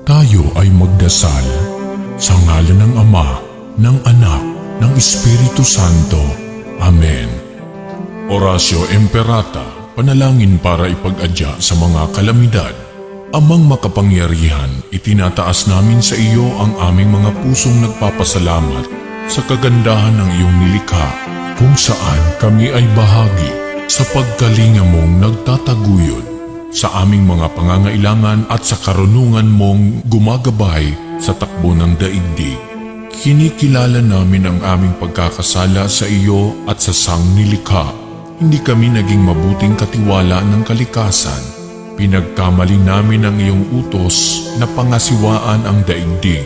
Tayo ay magdasal sa ngalan ng Ama, ng Anak, ng Espiritu Santo. Amen. Oratio Imperata, panalangin para ipag-adya sa mga kalamidad. Amang makapangyarihan, itinataas namin sa iyo ang aming mga pusong nagpapasalamat sa kagandahan ng iyong nilikha, kung saan kami ay bahagi sa pagkalinga mong nagtataguyod sa aming mga pangangailangan at sa karunungan mong gumagabay sa takbo ng daigdig. Kinikilala namin ang aming pagkakasala sa iyo at sa sangnilikha. Hindi kami naging mabuting katiwala ng kalikasan. Pinagkamali namin ang iyong utos na pangasiwaan ang daigdig.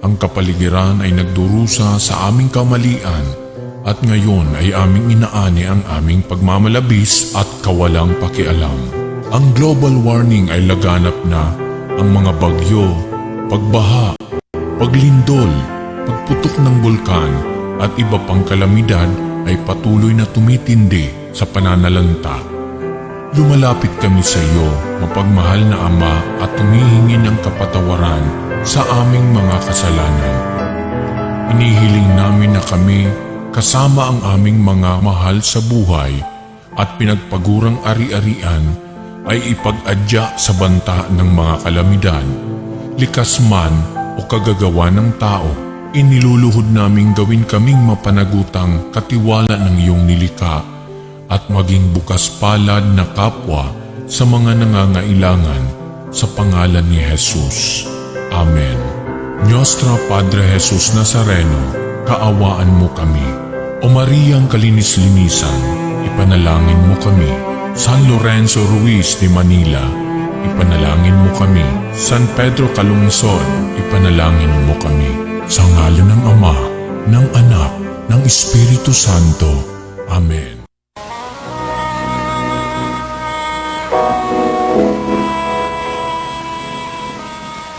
Ang kapaligiran ay nagdurusa sa aming kamalian at ngayon ay aming inaani ang aming pagmamalabis at kawalang pakialam. Ang global warming ay laganap na. Ang mga bagyo, pagbaha, paglindol, pagputok ng bulkan at iba pang kalamidad ay patuloy na tumitindi sa pananalanta. Lumalapit kami sa iyo, mapagmahal na Ama, at tumihingi ng kapatawaran sa aming mga kasalanan. Inihiling namin na kami, kasama ang aming mga mahal sa buhay at pinagpagurang ari-arian, ay ipag-adya sa banta ng mga kalamidad. Likas man o kagagawa ng tao, iniluluhod naming gawin kaming mapanagutang katiwala ng iyong nilikha at maging bukas palad na kapwa sa mga nangangailangan sa pangalan ni Jesus. Amen. Nostra Padre Jesus Nazareno, kaawaan mo kami. O Mariang kalinis-linisan, ipanalangin mo kami. San Lorenzo Ruiz de Manila, ipanalangin mo kami. San Pedro Calungsod, ipanalangin mo kami. Sa ngalan ng Ama, ng Anak, ng Espiritu Santo. Amen.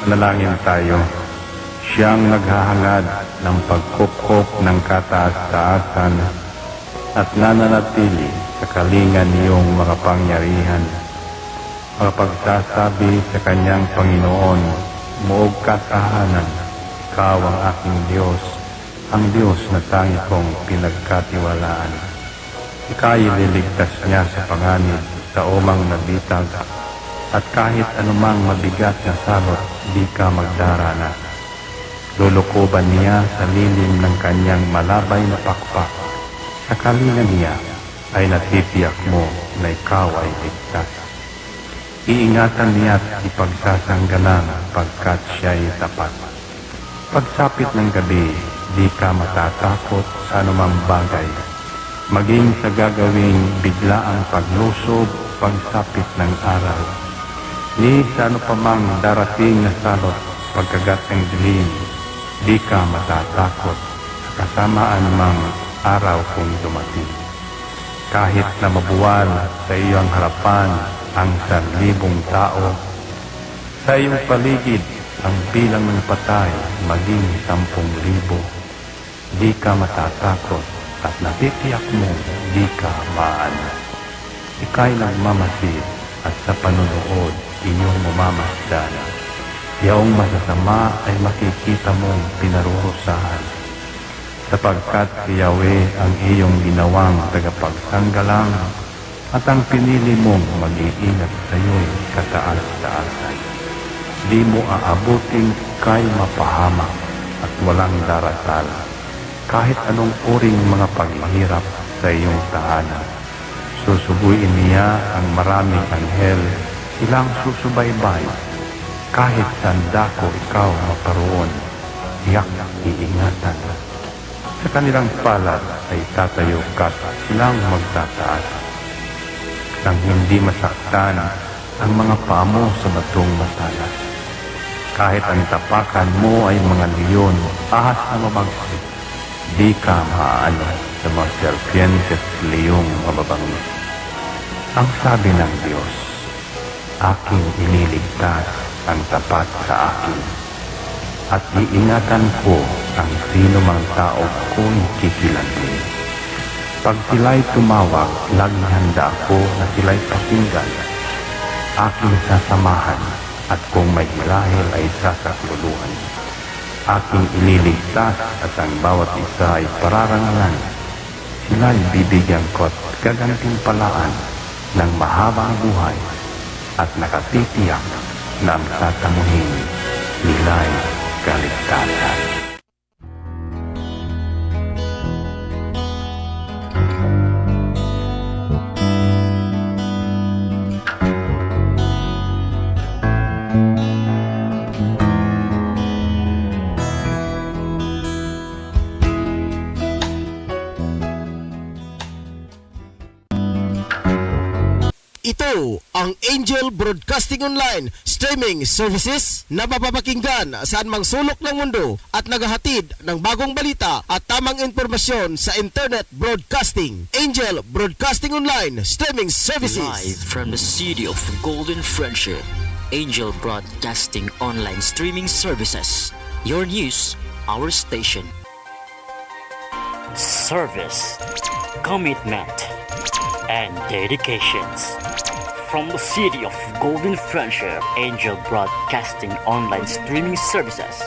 Manalangin tayo. Siyang naghahangad ng pagkupkop ng kataas-taasan at nananatili sa kalingan niyong mga pangyarihan. Makapagsasabi sa kanyang Panginoon, muog katahanan, ikaw ang aking Diyos, ang Diyos na tangi kong pinagkatiwalaan. Ika'y ililigtas niya sa panganib sa umang nabitag, at kahit anumang mabigat na salot, di ka magdarana. Lulukuban niya sa lilim ng kanyang malabay na pakpak. Sa kalingan niya ay natitiyak mo na ikaw ay ligtas. Iingatan niya at ipagsasanggalang pagkat siya'y tapat. Pagsapit ng gabi, di ka matatakot sa anumang bagay. Maging sa gagawing biglaang paglusob, pagsapit ng araw. Ni sa ano pa mang darating na salot, pagkagat ng dilim, di ka matatakot sa kasamaan mang araw kung dumating. Kahit na mabuwal sa iyong harapan ang 1,000 tao, sa iyong paligid ang bilang ng patay maging 10,000, di ka matatakot at natitiyak mo di ka maano. Ika'y nagmamasid at sa panunood inyong mamamasdan. Yaong masasama ay makikita mong pinarurusahan, sapagkat si Yahweh ang iyong ginawang tagapagsanggalang at ang pinili mong mag-iingat sa iyo'y kataas-taasan. Di mo aabuting kay mapahamak at walang darasal, kahit anong uring mga paghihirap sa iyong tahanan. Susubuin niya ang maraming anghel, silang susubaybay, kahit sandako ikaw maparoon, tiyak iingatan. Sa kanilang palad ay tatayo ka't silang magtataas, nang hindi masaktan ang mga paa mo sa batong matalas. Kahit ang tapakan mo ay mga leon, ahas na mabagsik, di ka maaano sa mga serpientes leyong mababangis. Ang sabi ng Diyos, aking iniligtas ang tapat sa akin, at iingatan ko ang sino mang tao kung kikilantin. Pag sila'y tumawag, laging handa ako na sila'y pakinggan. Aking sasamahan at kung may hilahil ay sasakluluhan. Aking ililigtas at ang bawat isa ay pararangalan. Sila'y bibigyan ko at gagantimpalaan ng mahabang buhay at nakatitiyak na ang tatamuhin nila'y kaligtasan. Ito ang Angel Broadcasting Online streaming services na mapapakinggan saan mang sulok ng mundo at naghahatid ng bagong balita at tamang impormasyon sa internet broadcasting. Angel Broadcasting Online streaming services. Live from the city of Golden Friendship, Angel Broadcasting Online streaming services. Your news, our station. Service, commitment, and dedications. From the city of Golden Friendship, Angel Broadcasting Online streaming services.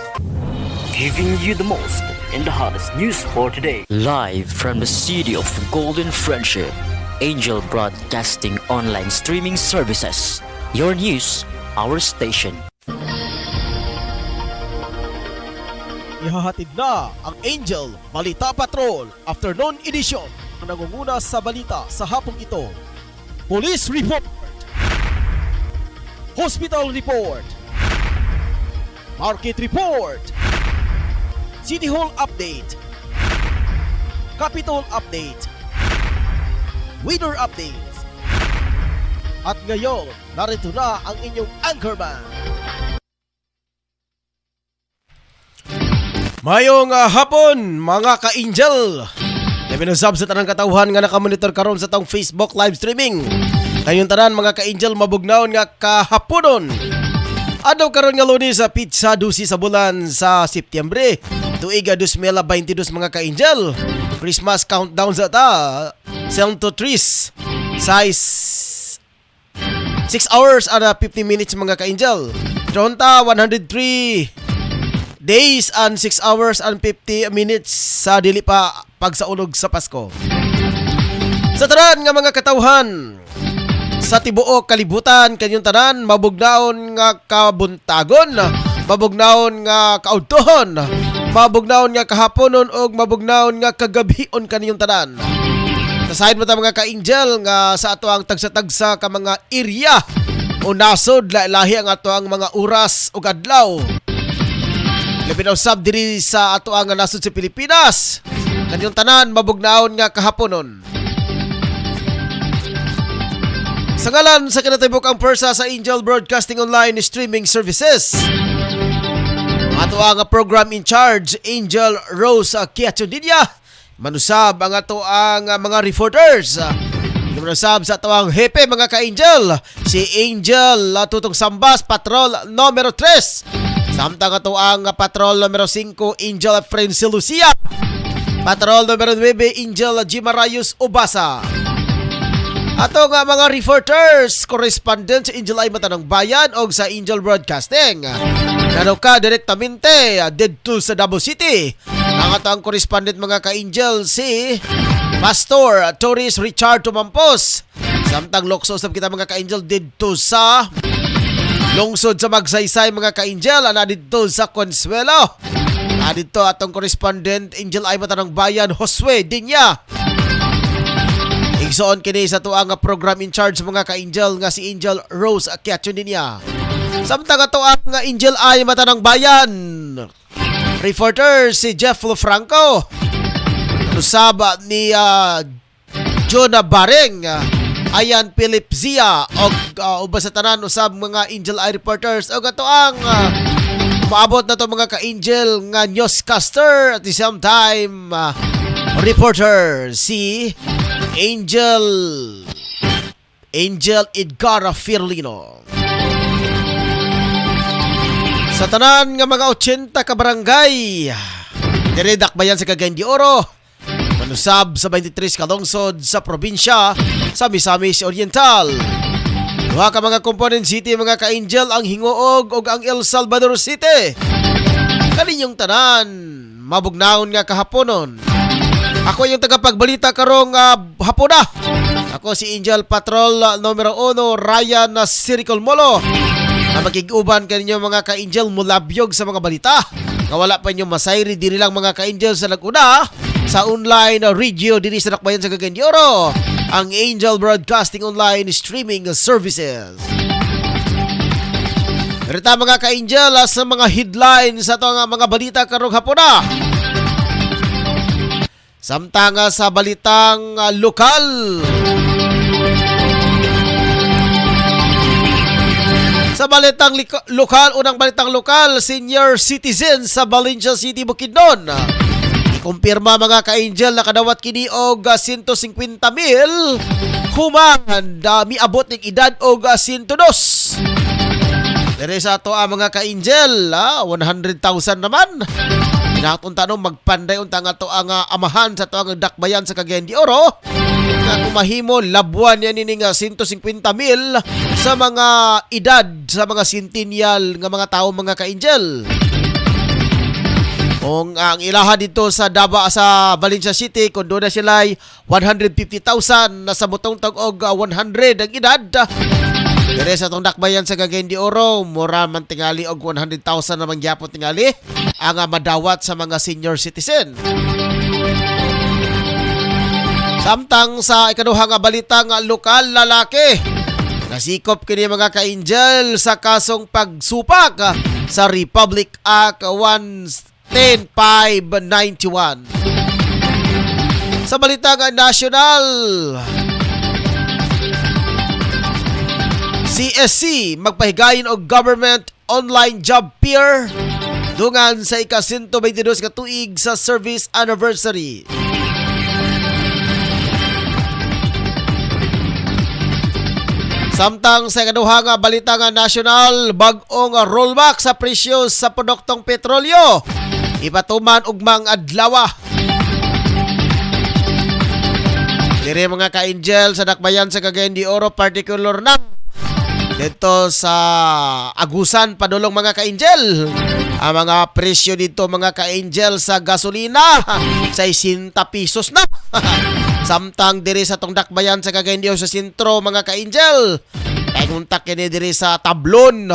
Giving you the most in the hottest news for today. Live from the city of Golden Friendship, Angel Broadcasting Online streaming services. Your news, our station. Ihahatid na ang Angel Balita Patrol Afternoon Edition ang nangunguna sa balita sa hapong ito. Police Report, Hospital Report, Market Report, City Hall Update, Capitol Update, Weather Updates. At ngayon, narito na ang inyong anchorman. Mayong hapon mga ka-angel. Naminusab sa tanang katauhan nga nakamonitor karon sa tong Facebook live streaming. Kayong tanan mga ka-angel mabugnaon nga kahaponon. Adlaw karon nga Lunes sa pizza 12 sa bulan sa Setyembre, tuiga 2022 mga ka-angel. Christmas countdown sa ta. Santo Tris. Size 6 hours and 50 minutes mga ka-angel. Tronta 103 days and 6 hours and 50 minutes sa dili pa pagsaulog sa Pasko. Sa tanan nga mga katawhan sa tibuok kalibutan kanyang tanan mabugnaon nga kabuntagon, mabugnaon nga kaudtohon, mabugnaon nga kahaponon og mabugnaon nga kagabion kanyang tanan. Sa side mo ta mga ka-angel nga sa ato ang tagsa-tagsa ka mga area o nasod lahi ang ato ang mga oras ug adlaw. Labi na usab diri sa ato ang nasod sa Pilipinas. Kanyang tanan mabugnaon nga kahaponon. Sa ngalan sa kinatibok ang persa sa Angel Broadcasting Online streaming services, ato ang program in charge Angel Rose Quiachodinia, manusab ang ato ang mga reporters. Manusab sa ato ang hepe mga ka-angel, si Angel Tutong Sambas, Patrol numero 3. Samtang ato ang Patrol numero 5, Angel Frenzy Lucia. Patrol numero 9, Angel Gimarayos Obasa. Ato nga mga reporters, correspondent sa Angel ay Matanang Bayan o sa Angel Broadcasting. Nanuka direktamente dito sa Davao City. Ang ato ang correspondent mga ka-angel si Pastor Torres Richard Tumampos. Samtang lokso sab kita mga ka-angel dito sa lungsod sa Magsaysay mga ka-angel, ana dito sa Consuelo. Dito atong correspondent Angel ay Matanang Bayan Josue Dinya. Igsoon kini sa tuang program in charge mga ka-angel nga si Angel Rose Quiachodinia. Samtang ato ang Angel ay Matanang Bayan reporter si Jeff Lofranco. Usab ni Jonah Bareng, Ayan Philip Zia og uba sa tanan usab mga Angel Eye reporters og ato ang maabot na to mga ka-angel nga newscaster at the same time reporter si Angel Edgar Firlino. Sa tanan nga mga 80 ka barangay diri dakbayan sa Cagayan de Oro, manusab sa 23 ka lungsod sa probinsya sa Misamis Oriental. Duha ka mga component city mga ka-angel ang Hingoog ug ang El Salvador City. Kaninyong tanan, mabugnaon nga kahaponon. Ako yung tagapagbalita karong hapon na. Ako si Angel Patrol numero 1 Ryan Circle Molo. Magig-uban kaninyo mga ka-angel mulabyog sa mga balita. Wala pa nyo masayri diri lang mga ka-angel sa naguna sa online radio diri sa Dakbayan sa Cagayan de Oro, ang Angel Broadcasting Online Streaming Services. Rita mga ka-angel sa mga headlines sa itong mga balita karong hapon na. Samtang sa balitang lokal. Sa balitang lokal, unang balitang lokal, senior citizen sa Valencia City, Bukidnon. Ikumpirma mga ka-angel na kadawat kini og 150,000 human miabot ng edad og 102. Dere sa ato mga ka-angel, 100,000 naman. Pinatunta no magpanday unta nga to ang amahan sa to ang dakbayan sa Cagayan de Oro. Nga kumahimo labuan yan ining 150,000 sa mga edad sa mga centennial nga mga tao mga ka-angel. Kung ang ilaha dito sa sa Valencia City, kung doon na sila ay 150,000 na sa mutong tag og 100 ang edad. Dere sa itong dakbayan sa Cagayan de Oro, mura man tingali og 100,000 na mangyapon tingali ang madawat sa mga senior citizen. Samtang sa ikaduha nga balita nga lokal, lalaki nasikop kini mga ka-angel sa kasong pagsupak sa Republic Act 10591. Sa balita nga national, CSC magpahigayon og government online job fair dungan sa ika-122 ka tuig sa service anniversary. Samtang sa ikaduha nga balita nga national, bag-ong rollback sa presyo sa produktong petrolyo. Ipatuman ugmang adlaw. Dire mga ka-angel sa dakbayan sa Cagayan de Oro, particular na dito sa Agusan padulong mga ka-angel. Ang mga presyo dito mga ka-angel sa gasolina 60 pesos na. Samtang diri sa tong dakbayan sa Cagayan de Oro sa sentro mga ka-angel, paguntak kini diri sa Tablon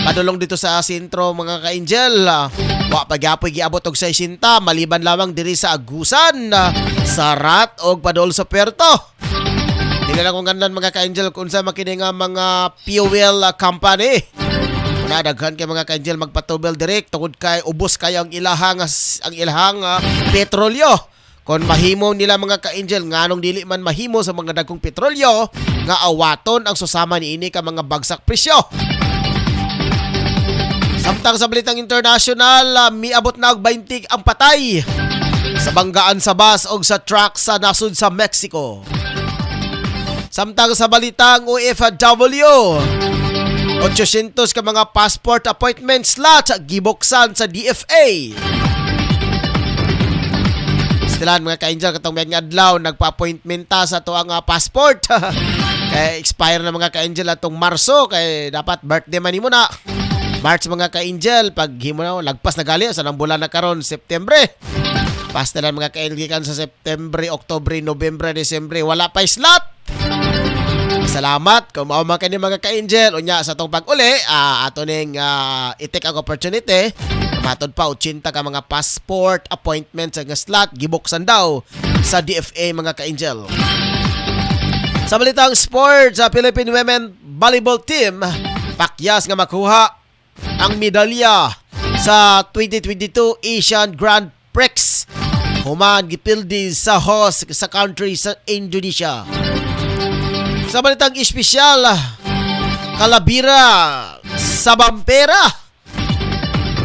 padulong dito sa sentro mga ka-angel. Wa pagyapoy giabot og 60 maliban lamang diri sa Agusan, Sarat og padol sa Puerto. Hindi lang kung gandan mga ka-angel kung sa makini nga mga fuel company. Muna daghan kay mga ka-angel magpatubel direct tungod kay ubos kay ang ilahang petrolyo. Kung mahimo nila mga ka-angel nganong dili man mahimo sa mga dagkong petrolyo nga awaton ang susama niini ka mga bagsak presyo. Samtang sa balitang international, miabot na og 20 ang patay sa banggaan sa bus o sa truck sa nasud sa Mexico. Samtang sa balitang OFW, 800 ka mga passport appointment slot gibuksan sa DFA. Stilan mga ka-angel katong may adlaw nagpa-appointment ta sa to ang passport. Kay expire na mga ka-angel atong Marso kay dapat birthday man nimo na. March mga ka-angel pag himo na lagpas na gali sa nang bulan na karon September. Pasta na mga ka-angel kan sa September, Oktubre, Nobyembre, Disyembre wala pa slot. Salamat kung mao man kani mga ka-angel unya sa tong pag-uli ato ning i-take ang opportunity matod pa 80 ka mga passport appointments nga slot gibuksan daw sa DFA mga ka-angel. Sa balitang sports, sa Philippine Women Volleyball Team pakyas nga makuha ang medalya sa 2022 Asian Grand Prix human gipildi sa host sa country sa Indonesia. Sa balitang espesyal, kalabira sa Bampera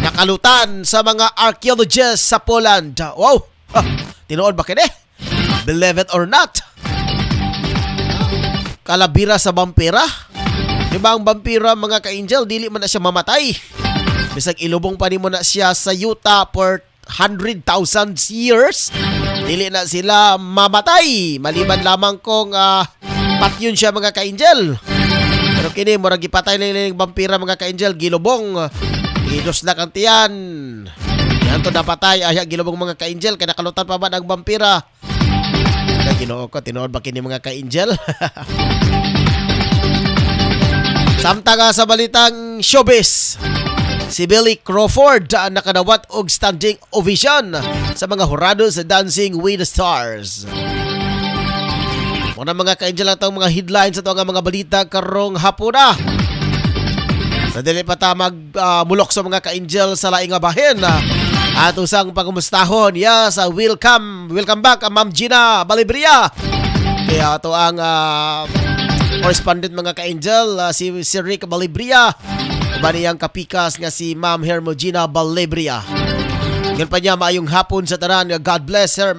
nakalutan sa mga archaeologists sa Poland. Wow! Tinuod ba kini? Believe it or not. Kalabira sa Bampera. Diba ang Bampera mga ka-angel, dili man na siya mamatay. Bisag ilubong pa ni mo na siya sa Utah for 100,000 years. Dili na sila mamatay. Maliban lamang kung patyon siya mga ka-angel. Pero Kini murag gipatay lang vampira mga ka-angel, gilubong. Idos na ang tiyan. Yan to napatay ay gilubong mga ka-angel kay nakalutan pa ba ng vampira. Kaya Ginoo ko tinuod ba kini mga ka-angel? Samtang sa balitang showbiz, si Billy Crawford nakadawat og standing ovation sa mga hurado sa Dancing with the Stars. Muna mga ka-angel ang mga headlines sa ito mga balita karong hapuna. Sa dili pa ta magmulok sa mga ka-angel sa laing nga bahin. At usang pangumustahon sa welcome back Ma'am Gina Balibria. Kaya ito ang correspondent mga ka-angel, si Rick Balibria. Uban niyang kapikas nga si Ma'am Hermogina Balibria. Ngayon pa niya maayong hapon sa tanan. God bless her.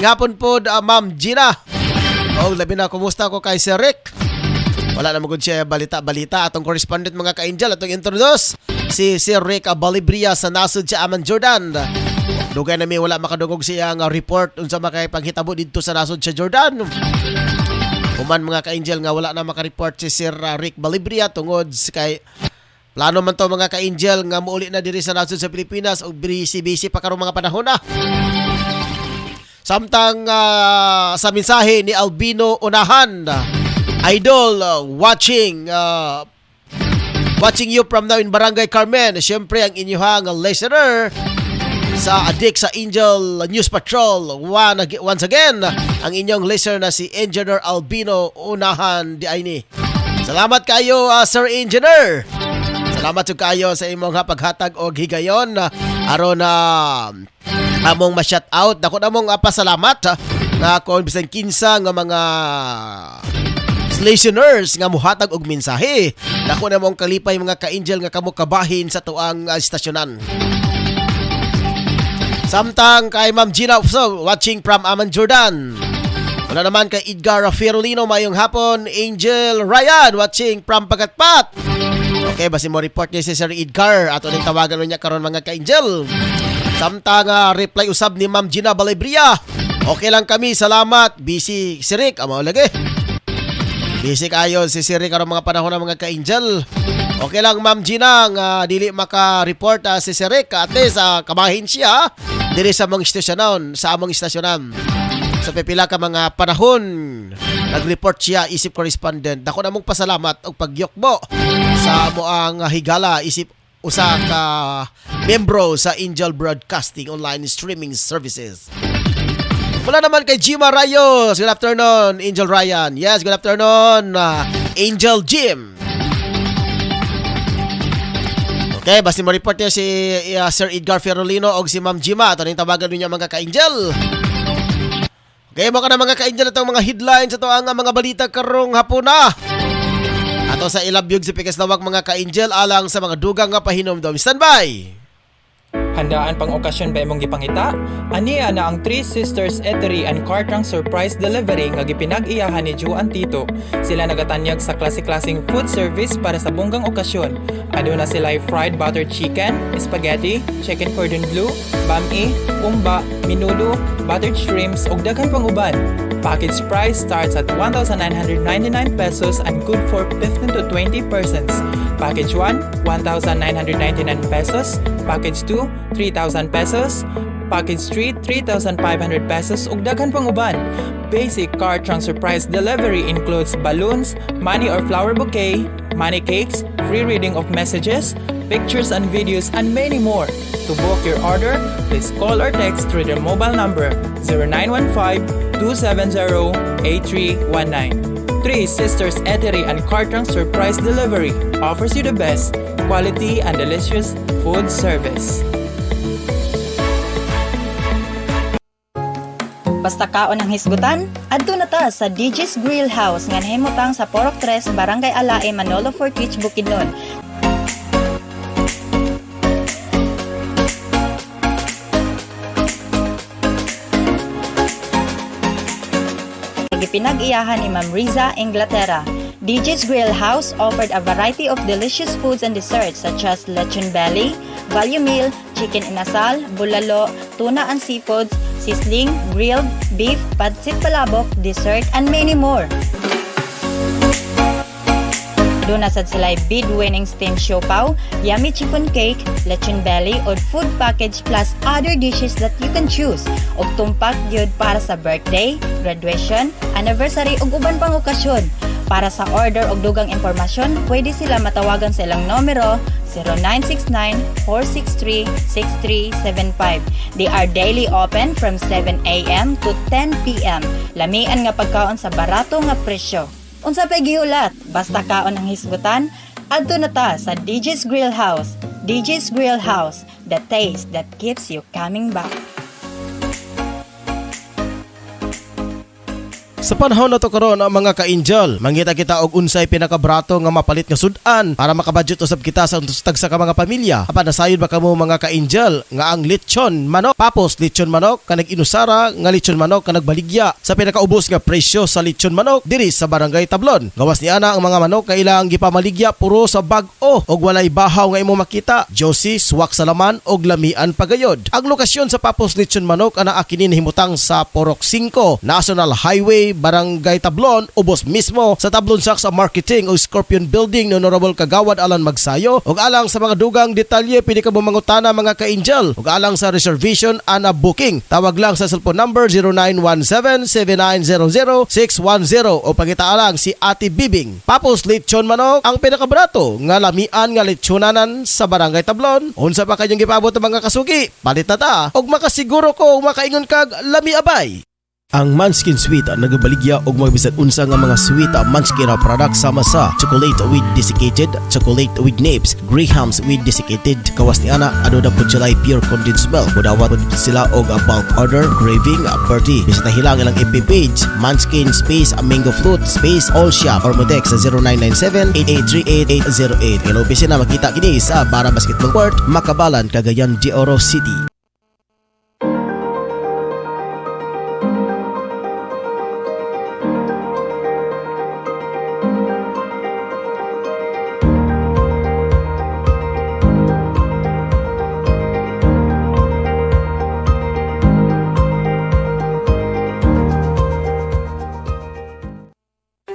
Hapon po Ma'am Gina. Labi na kumusta ko kay Sir Rick. Wala na magod siya balita. Atong correspondent mga ka-angel, atong introduce si Sir Rick Balibria sa nasod sa Amman, Jordan. Dugay na may wala makadungog siyang report unsa makapanghitabo dito sa nasod sa Jordan. Human mga ka-angel nga wala na makareport si Sir Rick Balibria tungod kay plano man to mga ka-angel nga muuli na diri sa nasod sa Pilipinas og busy pa karong mga panahon na. Samtang sa mensahe ni Albino Unahan, idol, watching you from now in Barangay Carmen. Siyempre ang inyong listener sa Adik sa Angel News Patrol. Once again, ang inyong listener na si Engineer Albino Unahan di Aini. Salamat kayo Sir Engineer. Salamat kayo sa imong paghatag og higayon aron na among ma-shout out. Dako namong pasalamat nga kung bisan kinsa nga mga listeners nga muhatag og mensahe. Dako namong kalipay mga ka-angel nga kamo kabahin sa tuang istasyonan. Samtang kay Ma'am Gina watching from Amman, Jordan. Wala naman kay Edgar Ferolino mayong hapon. Angel Ryan watching from Pagatpat. Okay, basi mo report niya si Sir Edgar. Ato ning tawagan niya karon mga ka-angel. Samtang reply usab ni Ma'am Gina Balibria. Okay lang kami, salamat. Busy si Rick, amo lagi. Busy kayo si Rick karon mga panahon ng mga ka-angel. Okay lang Ma'am Gina nga dili maka-report si Rick at least kamahin siya diri sa among istasyonan. Sa pipila ka mga panahon nag-report siya isip correspondent. Dako namong pasalamat og pagyokbo sa moang higala isip usa ka membro sa Angel Broadcasting Online Streaming Services. Wala naman kay Jima Rayos. Good afternoon, Angel Ryan. Yes, good afternoon, Angel Jim. Okay, basta mo report niya si Sir Edgar Ferolino o si Ma'am Jima. Ito na yung tawagan niya mga ka-angel. Okay, mga na mga ka-angel itong mga headlines. Ito ang mga balita karong hapon na. Ato sa ilabyog si Pikas Lawak mga ka-angel alang sa mga dugang nga pahinomdom. Standby! Handaan pang okasyon ba imong gipangita? Aniya na ang Three Sisters Eatery and Cartrang Surprise Delivery nga gipinag-iyahan ni Juan Tito. Sila nagatanyag sa klase-klaseng food service para sa bunggang okasyon. Aduna sila fried buttered chicken, spaghetti, chicken cordon bleu, bami, umba, minudo, buttered shrimps ug daghan pang uban. Package price starts at 1,999 pesos and good for 15 to 20 persons. Package 1, 1,999 pesos. Package 2, 3,000 pesos. Package 3, 3,500 pesos ug daghan pang uban. Basic Cartrang Surprise Delivery includes balloons, money or flower bouquet, money cakes, free reading of messages, pictures and videos, and many more. To book your order, please call or text through their mobile number 0915-270-8319. Three Sisters Eatery and Cartrang Surprise Delivery offers you the best quality and delicious food service. Basta kaon ang hisgutan, adto na ta sa DJ's Grill House nga nahimutang sa Porok 3, Barangay Alae, Manolo Fortich, Bukidnon. Gipinag-iyahan ni Ma'am Riza Inglaterra. DJ's Grill House offered a variety of delicious foods and desserts such as lechon belly, value meal, chicken inasal, bulalo, tuna and seafoods, sizzling, grilled, beef, pancit palabok, dessert, and many more. Aduna sad sila bid-winning steamed siopaw, yummy chicken cake, lechon belly, o food package plus other dishes that you can choose. Og tumpak gyud para sa birthday, graduation, anniversary ug uban pang okasyon. Para sa order og dugang impormasyon, pwede sila matawagan sa ilang numero 0969-463-6375. They are daily open from 7 a.m. to 10 p.m. Lamian nga pagkaon sa barato nga presyo. Unsa pay gihulat, basta kaon ang hisgutan, adto na ta sa DJ's Grill House. DJ's Grill House, the taste that keeps you coming back. Sa panahon na to karon ang mga ka-angel, mangita kita og unsay pinakabrato nga mapalit nga sudan para makabudget usab kita sa tag sa mga pamilya. Apan nasayod ba kamo mga ka-angel nga ang lechon manok, papos lechon manok kanag inusara nga lechon manok kanag baligya sa pinakaubos nga presyo sa lechon manok diri sa Barangay Tablon. Gawas ni ana ang mga manok nga ilang gipamaligya puro sa bag-o og walay bahaw nga imo makita. Josie, suwak sa laman og lamian pagayod. Ang lokasyon sa papos lechon manok ana akinin himutang sa Porok 5, National Highway, Barangay Tablon, ubos mismo sa Tablon Saksa Marketing o Scorpion Building ni Honorable Kagawad Alan Magsayo. Ug alang sa mga dugang detalye pwede ka mangutana mga ka-angel. Ug alang sa reservation ana booking, tawag lang sa cellphone number 0917-7900-610 o pangita lang si Ate Bibing. Papos lechon manok ang pinakabrato nga lamian nga lechonanan sa Barangay Tablon. Unsa pa kayong gipabot mga kasugi? Palit na ta og makasiguro ko makaingon kag lami abay. Ang Manskin Sweet nagabaligya og mga bisan unsa nga mga sweet Manskin product sama sa chocolate with desiccated, chocolate with nibs, grahams with desiccated. Kawas ni ana ano na pud sila pure condensed milk. Mudawat pud sila og bulk order, craving, party. Bisita hilang ilang FB page Manskin space mango fruit space all shop or modex sa 0997-8838-808. Hello bisina makita kini sa Bara Basketball Court, Makabalan, Cagayan de Oro City.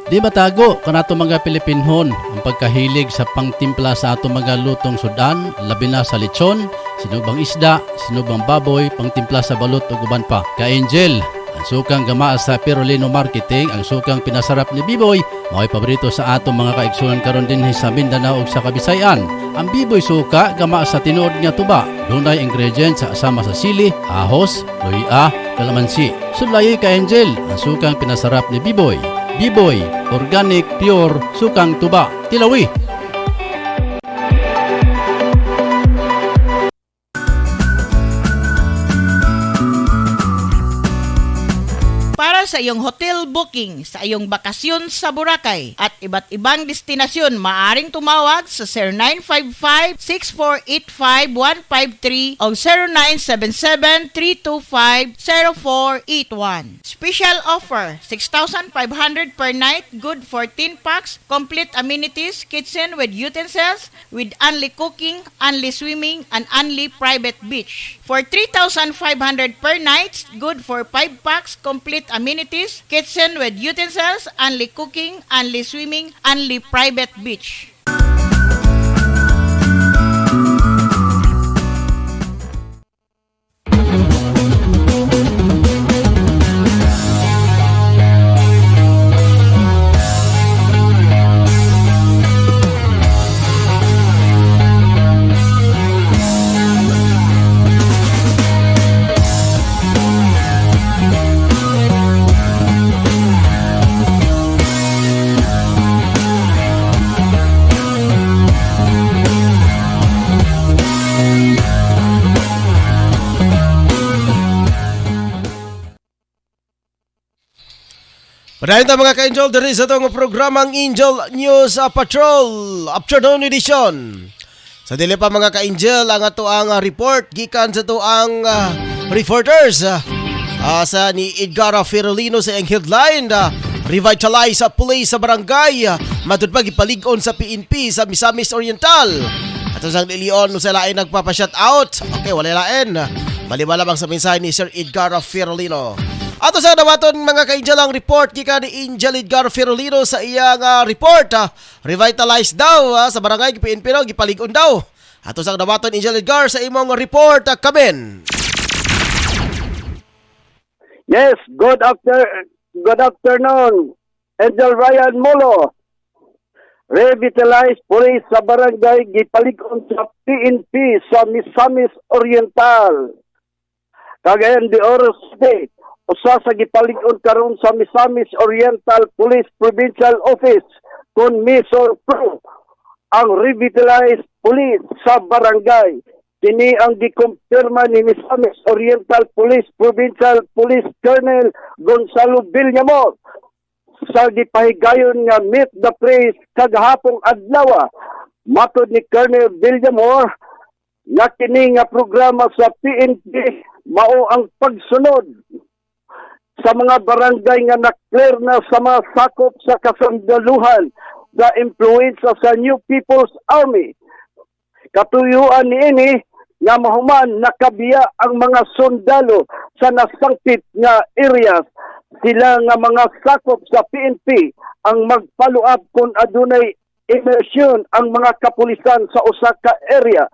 Di matago kanato mga Pilipinhon ang pagkahilig sa pangtimpla sa ato mga lutong sudan, labi na sa lechon, sinubang isda, sinubang baboy, pangtimpla sa balot ug uban pa. Ka-angel, ang sukang gamaa sa Pirolino Marketing, ang sukang pinasarap ni Biboy, mao'y paborito sa ato mga kaigsunan karon din sa Mindanao ug sa Kabisayan. Ang Biboy suka gamaa sa tinuod nga tuba, dunay ingredients sa asama sa sili, ahos, luya, kalamansi. Sulayoy ka-angel, ang sukang pinasarap ni Biboy. Biboy, organic, pure, sukang tuba, Tilawi. Para sa iyong hotel booking, sa iyong bakasyon sa Boracay at iba't ibang destinasyon, maaring tumawag sa 0955-6485-153 o 0977-325-0481. Special offer, 6,500 per night, good for 10 packs, complete amenities, kitchen with utensils, with only cooking, only swimming, and only private beach. For 3,500 per night, good for 5 packs, complete amenities, kitchen with utensils, only cooking, only swimming, only private beach. Padayon ta mga ka-angel, diri sa itong programang Angel News Patrol Afternoon Edition. Sa dili pa mga ka-angel, ang ato ang report gikan sa ito ang reporters sa ni Edgar Ferolino sa ang headline, revitalize sa police sa barangay, matud pa gipalig-on sa PNP sa Misamis Oriental. At sa Leon, sila ay nagpapa-shout out. Okay, wala lain. Balibala bang sa mensahe ni Sir Edgar Firolino. Ato sa nawaton mga ka-Angel ang report kika ni Angel Edgar Firolino sa iyang report. Revitalize daw sa barangay PNP no, gipalig-on daw. Ato sa nawaton Angel Edgar sa imong report kamen. Yes, good afternoon. Angel Ryan Molo. Revitalized police sa barangay gipalig-on sa PNP sa Misamis Oriental. Cagayan de Oro City. Usa sa gipalig-on karon sa Misamis Oriental Police Provincial Office kon Misor Pro ang revitalized police sa barangay. Kini ang gikumpirma ni Misamis Oriental Police Provincial Police Colonel Gonzalo Villamor sa gipahigayon nga meet the press kagahapong adlaw. Matod ni Colonel Villamor nga kini nga programa sa PNP mao ang pagsunod sa mga barangay nga na-clear na sa mga sakop sa kasandaluhan sa influensya sa New People's Army. Katuyuan niini nga mahuman nakabiya ang mga sundalo sa nasangpit nga areas. Sila nga mga sakop sa PNP ang mag-follow up kung adunay immersion ang mga kapulisan sa usa ka area.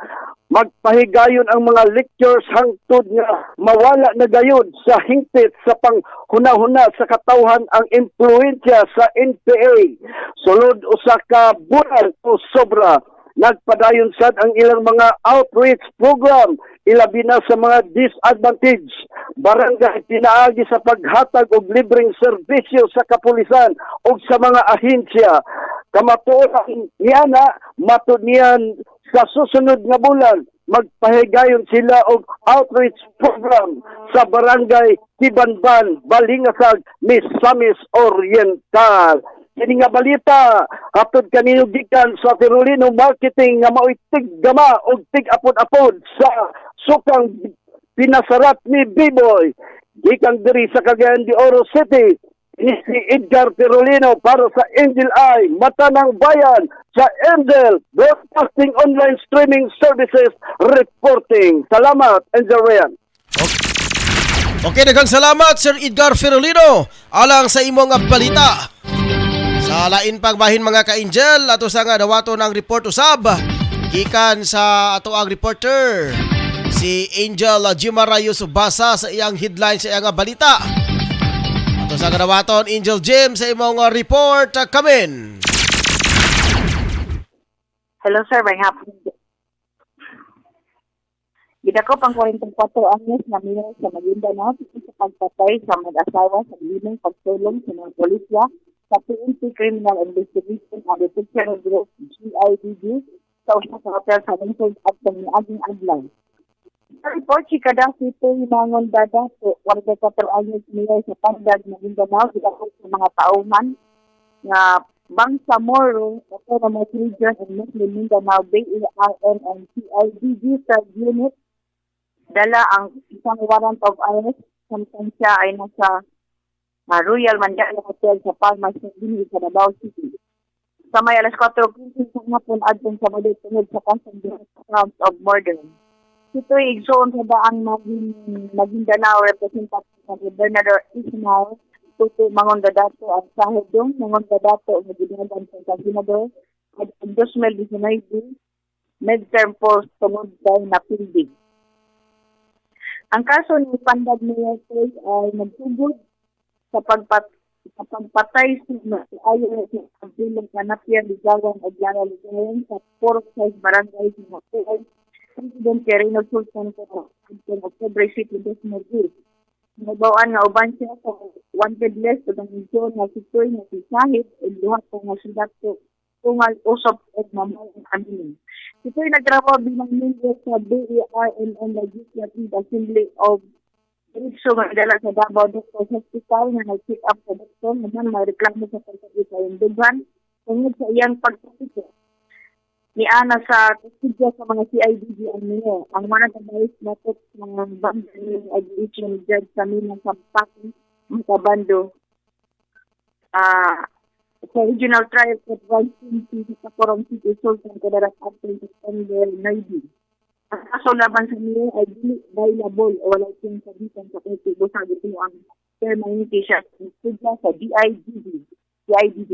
Magpahigayon ang mga lectures hangtod nga mawala na gayud sa hingpit sa panghuna-huna sa katawhan ang impluensya sa NPA. Sulod usa ka bulan o sobra, nagpadayon sad ang ilang mga outreach program ilabi na sa mga disadvantaged barangay pinaagi sa paghatag og libreng serbisyo sa kapulisan o sa mga ahensya. Kamatuoran niya na matud niyan sa susunod nga bulan, magpahigayon sila og outreach program sa barangay Tibanban, Balingasag, Misamis Oriental. Kini nga balita, hatod kanino gikan sa Firolino Marketing nga mao'y tiggama og tig-apod-apod sa sukang pinasarat ni B-Boy. Gikan diri sa Cagayan de Oro City, ni si Edgar Firolino para sa Angel Eye, Mata ng Bayan, sa Angel Broadcasting Online Streaming Services reporting. Salamat, Angel Ryan. Okay, daghang salamat Sir Edgar Firolino alang sa imong balita. Sa lain pagbahin mga ka-Angel, ato sa nga dawaton ang report usab gikan sa ato ang reporter si Angel Jimarayos basa sa iyang headline sa iyang balita. Ato sa dawaton Angel Jim sa imong report kamen. Hello sir, may hapon. Gidako pang 44 anyos na minor sa Maguindanao sa pagpatay sa mag-asawa sa limang pagtulong sa mga polisya sa PNP Criminal Investigation and Detection Group GIDG sa usa sa hotel sa Lingkod at niaging adlaw. Sa report, si Kadasi ito himangon dada po 44 anyos minor sa Pandag, Maguindanao, gidako sa mga tauhan nga Bangsa Moro, Autonomous Region and Muslim Mindanao Bay ARN and CIDG Sub-Unit dala ang isang warrant of arrest samtang siya ay nasa Royal Mandala Hotel sa Palmas City sa Davao City. Sa may alas 4:15 sa hapon adtong Sabado tungod sa kasong counts of murder. Ito'y igsoon sa daang Maguindanao representative na Bernardo Ismael Tuto Mangon Dadato ang sahedong Mangon Dadato ang ginagan sa senador at 2019 midterm post tungod daw na pildig. Ang kaso ni Pandag Mayor ay nagtugod sa pagpatay sa ayaw sa pagbilang kanapyan ligawan o Lara Ligawan sa 4 barangay sa Mapuay. President Quirino Sultan ko sa October 6, 2002. Nabawaan nga uban siya sa wanted list o ng misyon na sitoy na si Sahid o duha ko nga sudato tungal usap at mamayang aminin. Sitoy nagtrabaho bilang member sa BERNN Legislative Assembly of Diretso nga dala sa Davao Doctors Hospital na nag-pick up sa doktor naman may reklamo sa pagkakas sa Indugan tungod sa iyang pagkakito. Ni Ana sa kasidya sa mga CIDG ang niyo. Ang mga nagbayis natot ng banda ni Aviation Judge sa Minang Sampakin, Matabando. Sa Regional Trial Court 120 sa Coron City Sultan Kudarat April September 9. Ang kaso laban sa niyo ay dili viable o wala itong sabitan sa kultibo sa gito ang permanente siya sa DIDB.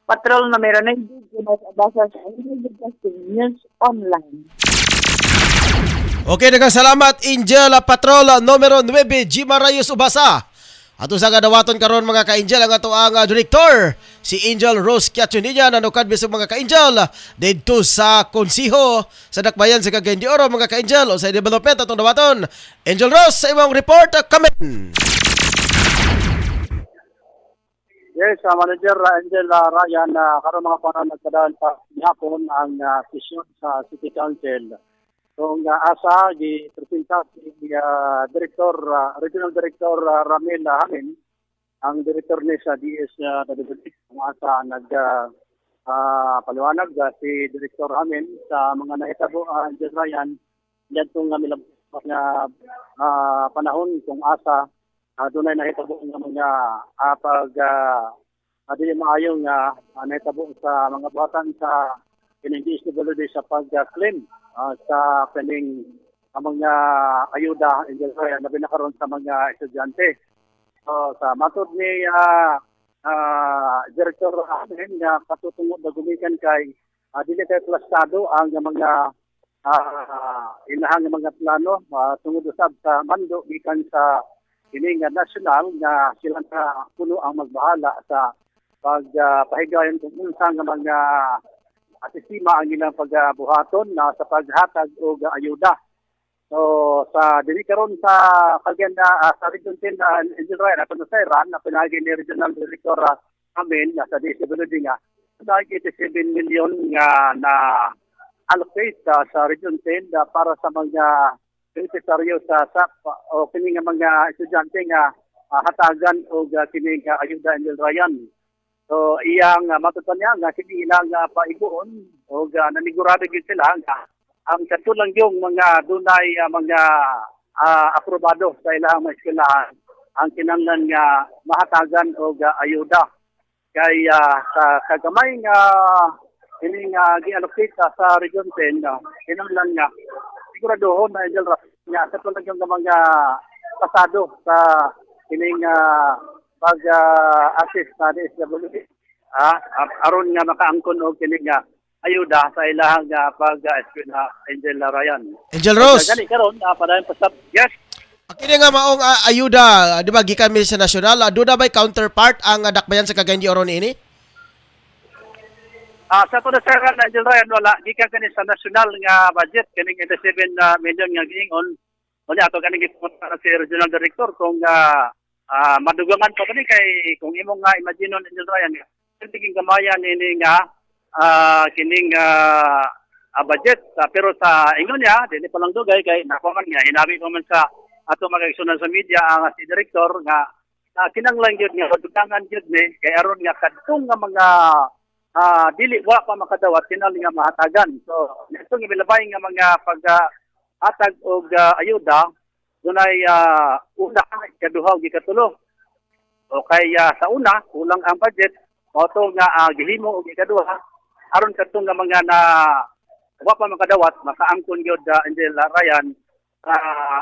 Patrol numero 9 sa basa sa Angel Broadcasting News Online. Okay, salamat Angel Patrol numero 9 Jima Rayos Ubasa. Ato sa gadawaton karon mga ka-Angel ang ato ang direktor si Angel Rose Quiatonilla nanukad bisag mga ka-Angel didto sa konsiho sa Dakbayan sa Cagayan de Oro mga ka-Angel o sa development atong dawaton. Angel Rose sa imong report kamen. Yes, Manager Angel Ryan, karon mga panahon nagkadaan pa gihapon ang sesyon sa City Council. So, asa gipresenta si Director, Regional Director Ramel Hamin, ang director ni sa DS WD, ang asa paliwanag si Director Hamin sa mga nahitabo Angel Ryan, diyatong milabas nga panahon kung asa doon ay nahitabo ng mga dili maayong nahitabo sa mga buhatan sa DSWD sa pag-claim sa kaning mga ayuda Angel Ryan na binakaroon sa mga estudyante. So, sa matod ni Director Amin na katutungod na gumikan kay dili kay plastado ang mga inahang mga plano tungod usab sa mando gikan sa kining national nga sila na puno ang magbahala sa pagpahigayon kung unsa nga mga sistema ang ilang pagbuhaton na sa paghatag og ayuda. So sa dili karon sa Cagayan sa Region 10 Angel Ryan ato sa Iran na pinagi ni Regional Director Amin sa DSWD nga dahil 87 million nga na allocate sa Region 10 para sa mga beneficiaryo sa SAP o kini nga mga estudyante nga hatagan og kini nga ayuda Angel Ryan. So iyang matutunan niya nga kini ilang paiguon og nanigurado gid sila nga ang katulang yung mga dunay mga aprobado sa ilang mga eskwelahan ang kinahanglan nga mahatagan og ayuda kay sa kagamay nga kini nga gi-allocate sa Region 10 kinahanglan nga siguraduhon na Angel nga sa tulang yung mga pasado sa kining pag-assist na DSWD aron nga makaangkon og kining ayuda sa ilahang pag-eskwela Angel Ryan. Angel Rose. Gani karon padayon pasab. Yes. Kini nga maong ayuda, di ba gikan mi sa nasyonal, do na bay counterpart ang Dakbayan sa Cagayan de Oro niini? Sa to sa Angel Ryan wala gikan kani sa national nga budget kining 87 million nga giingon. Wala ato kani gipunta si Regional Director kung madugangan pa kani kay kung imong nga imagine on Angel Ryan tiging gamayan ini nga kining budget pero sa ingon niya dili pa lang dugay kay nakuman nga hinabi pa man sa ato mga igsunan sa media ang si director nga kinanglan gyud nga dugangan gyud ni kay aron nga kadtong nga mga dili wa pa makadawat kinahanglan nga mahatagan. So nito nga milabay nga mga pag-hatag og ayuda dunay una kaduha ug ikatulo. O kay sa una kulang ang budget o to nga gihimo og ikaduha aron kadtong nga mga na wa pa makadawat makaangkon gyud Angel Ryan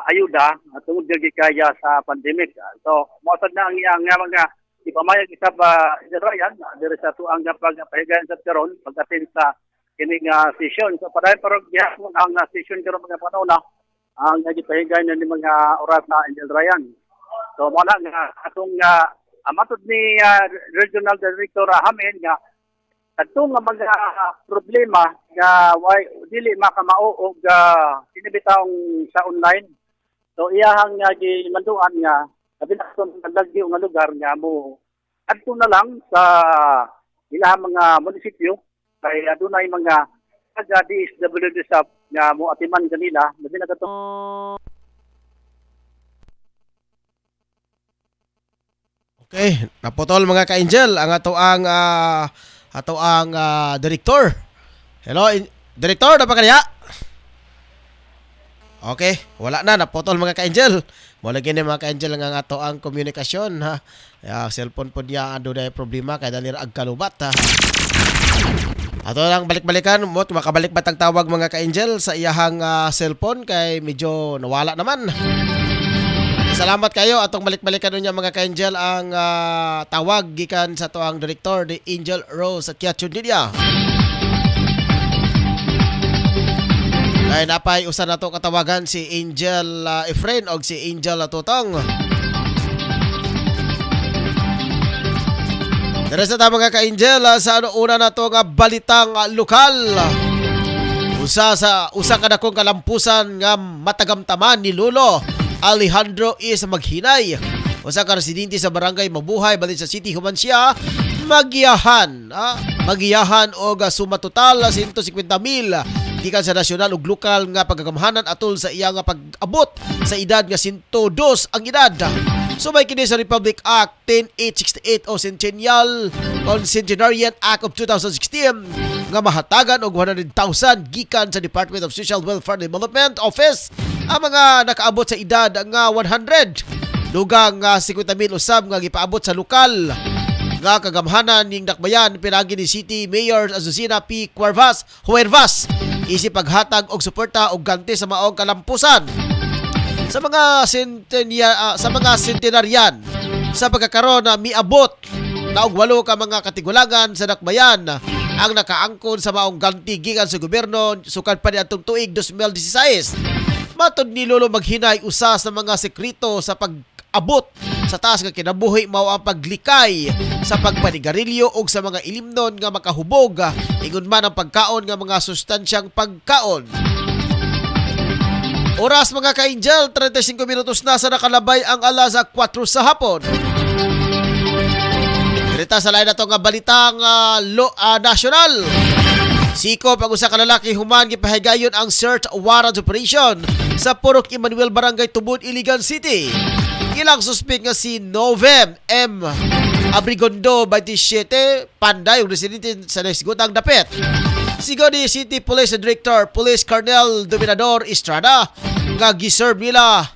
ayuda tungod gyud kaya sa pandemic. So moasad na ang iyang mga ipamayag isab Angel Ryan diri sa tuang pagpahigayon sa karon pagdating sa kining session. So padayon parang gihapon ang session karon mga panahon ang gipahigayon ni mga oras na Angel Ryan. So mo na nga atong matod ni Regional Director Hamin nga kadtong nga mga problema nga dili makamao og sinibitawng sa online. So iyahang gimanduan nga sabi na sa nagdagyo nga lugar nga mo adto na lang sa ilahang mga munisipyo kay adunay mga taga DSWD nga mo atiman kanila labi na kadto. Okay, naputol mga ka-Angel ang ato ang direktor. Hello, direktor, na pa kaniya? Okay, wala na, naputol mga ka-Angel. Wala gini mga ka-Angel ang ato ang komunikasyon ha. Cellphone po niya ando na problema kaya dalir agkalubat ha. Ato lang balik-balikan mo, makabalik ba tang tawag mga ka-angel sa iyahang cellphone kay medyo nawala naman. Salamat kayo atong balik-balikan niya mga ka-angel ang tawag gikan sa tuang direktor ni Angel Rose sa Kiachun Media. Ay napay usa nato katawagan si Angel Efren og si Angel Tutong. Dere sa ta mga ka-angel sa una na to nga balitang lokal. Usa ka dakong kalampusan nga matagamtaman ni Lolo Alejandro is maghinay. Usa ka residente sa barangay Mabuhay balin sa City human siya magiyahan og suma total 150,000 gikan sa nasyonal ug lokal nga pagagamhanan atol sa iya nga pag-abot sa edad nga 102 ang edad. Sumay kini sa Republic Act 10868 o Centenarian Act of 2016 nga mahatagan og 100,000 gikan sa Department of Social Welfare Development Office ang mga nakaabot sa edad nga 100. Dugang 50,000 usab nga gipaabot sa lokal nga kagamhanan ning dakbayan pinagi ni City Mayor Azucena P. Huervas isip paghatag og suporta og ganti sa maong kalampusan sa mga centenarian sa pagkakaroon na miabot na og 8 ka mga katigulagan sa dakbayan ang nakaangkon sa maong ganti gikan sa gobyerno sukad pa niadtong tuig 2016. Matod ni Lolo maghinay usa sa mga sekreto sa pag-abot sa taas nga kinabuhi mao ang paglikay sa pagpanigarilyo og sa mga ilimnon nga makahubog ingon man ang pagkaon nga mga sustansyang pagkaon. Oras mga ka-angel, 35 minutos na sa nakalabay ang alas 4 sa hapon. Dirita sa lain na ito nga balitang nasyonal. Sikop ang usa ka lalaki human gipahigayon ang search warrant operation sa Purok Emmanuel Barangay Tubod, Iligan City. Ilang suspect nga si Novem M. Abrigondo 27, panday ug residente sa Nesgutang Dapit. Sigo ni City Police Director Police Colonel Dominador Estrada nga giserve nila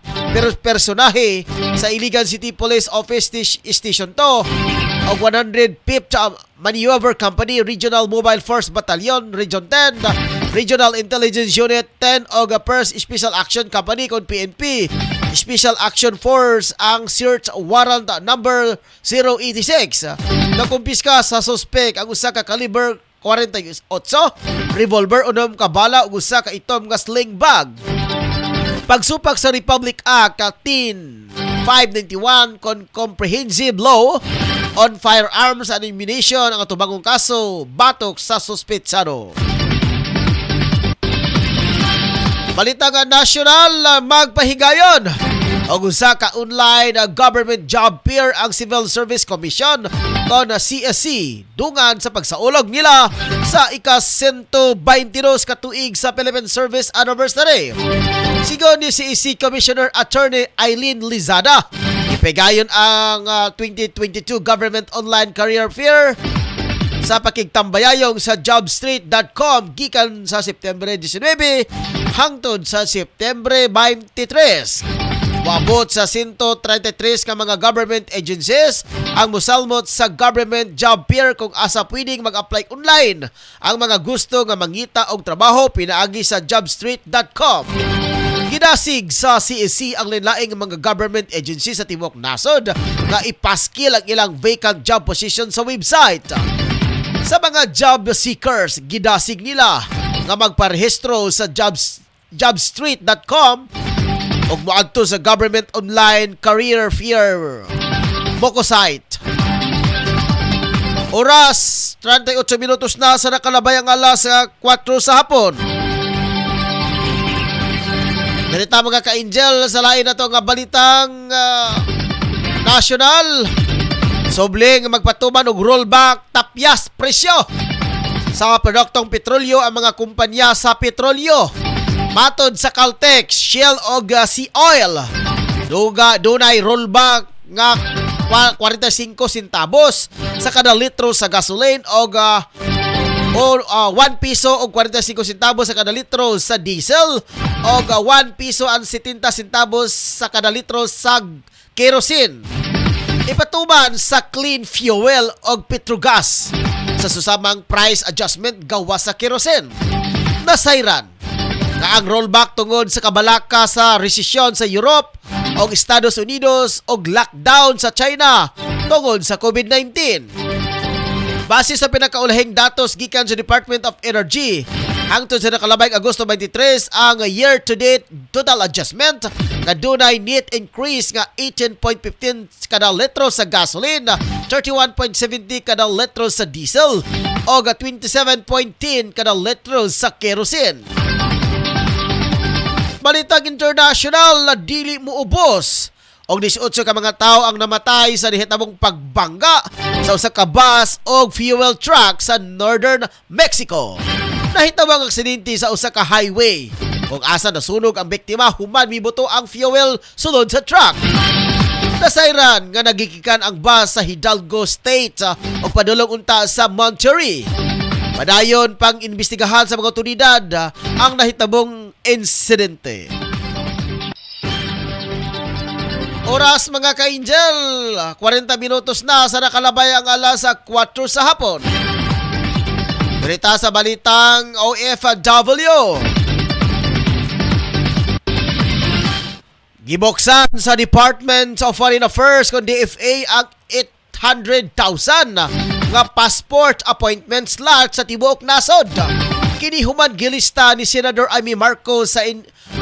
personahe sa Iligan City Police Office Station 2 og 105th Maneuver Company Regional Mobile Force Battalion Region 10 Regional Intelligence Unit 10 og 1st Special Action Company kon PNP Special Action Force ang search warrant number 086 nakumpiska sa suspect ang usa ka caliber 48 revolver unom ka bala ug usa ka itom nga sling bag. Pagsupak sa Republic Act 10591 kon Comprehensive Law on Firearms and Ammunition ang atubangong kaso batok sa suspetsado. Balita nga nasyonal magpahigayon og usa ka online government job fair ang Civil Service Commission kon CSC dungan sa pagsaulog nila sa ika-122 ka tuig sa Philippine Service Anniversary. Sigon ni CSC Commissioner Attorney Eileen Lizada, ipigayon ang 2022 Government Online Career Fair sa pakigtambayayong sa jobstreet.com gikan sa September 19 hangtod sa September 23. Wabot sa 133 ka mga government agencies ang musalmot sa government job fair kung asa pwedeng mag-apply online. Ang mga gusto nga mangita og trabaho pinaagi sa jobstreet.com. Ginasig sa CSC ang linlaing mga government agencies sa tibuok nasod nga ipaskil ang ilang vacant job position sa website. Sa mga job seekers, gidasig nila nga magparehistro sa jobstreet.com ug moadto sa Government Online Career Fair Moco site. Oras 38 minutos na sa nakalabay ang alas 4 sa hapon. Ganita mga ka-angel sa lain na to nga balitang nasyonal. Sobling magpatuman og rollback tapyas presyo sa produktong petrolyo ang mga kumpanya sa petrolyo. Matod sa Caltex, Shell og Sea Oil, dunay rollback nga 45 centavos sa kada litro sa gasoline og 1 piso og 45 centavos sa kada litro sa diesel og 1 piso and 70 centavos sa kada litro sa kerosene. Ipatuman sa clean fuel og petrogas. sa susamang price adjustment gawas sa kerosene. Nasayran nga ang rollback tungod sa kabalaka sa resesyon sa Europe o Estados Unidos o lockdown sa China tungod sa COVID-19. Base sa pinakaulahing datos gikan sa Department of Energy, hangtod sa nakalabay Agosto 23 ang year-to-date total adjustment nga dunay net increase nga 18.15 kada litro sa gasoline, 31.70 kada litro sa diesel o 27.10 kada litro sa kerosene. Balitang international na dili muubos og 18 ka mga tao ang namatay sa nahitabong pagbangga sa usa ka bus og fuel truck sa northern Mexico. Nahitabang aksidente sa usa ka highway kung asa nasunog ang biktima human mibuto ang fuel sulod sa truck. Nasayran nga nagigikan ang bus sa Hidalgo State o padulong unta sa Monterrey. Padayon pang imbestigahan sa mga otoridad ang nahitabong insidente. Oras mga ka-angel, 40 minutos na sa nakalabay ang alas 4 sa hapon. Berita sa balitang OFW. Giboksan sa Department of Foreign Affairs kung DFA ang 800,000 nga passport appointment slot sa tibuok nasod. Kini human gilista ni Senador Amy Marcos sa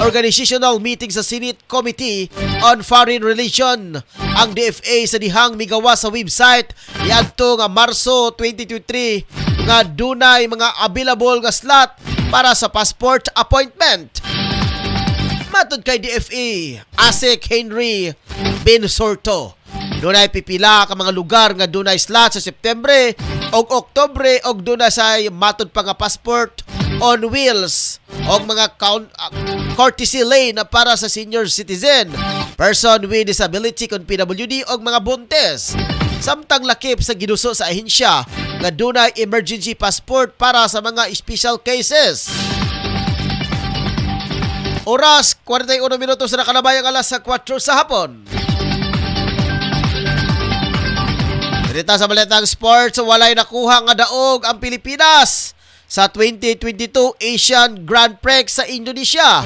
organizational meeting sa Senate Committee on Foreign Relations. Ang DFA sa dihang migawa sa website iadto nga Marso 2023 nga dunay mga available nga slot para sa passport appointment. Matod kay DFA, Asik Henry Bensorto, dunay pipila ka mga lugar nga dunay slot sa Septembre og Oktobre og dunay say matod pa nga passport on wheels og mga courtesy lane na para sa senior citizen, person with disability kon PWD og mga buntes. Samtang lakip sa giduso sa ahensya nga dunay emergency passport para sa mga special cases. Oras 41 minutos na nakalabay ang alas 4 sa hapon. Dito sa balitang sports, walay nakuha nga daog ang Pilipinas sa 2022 Asian Grand Prix sa Indonesia.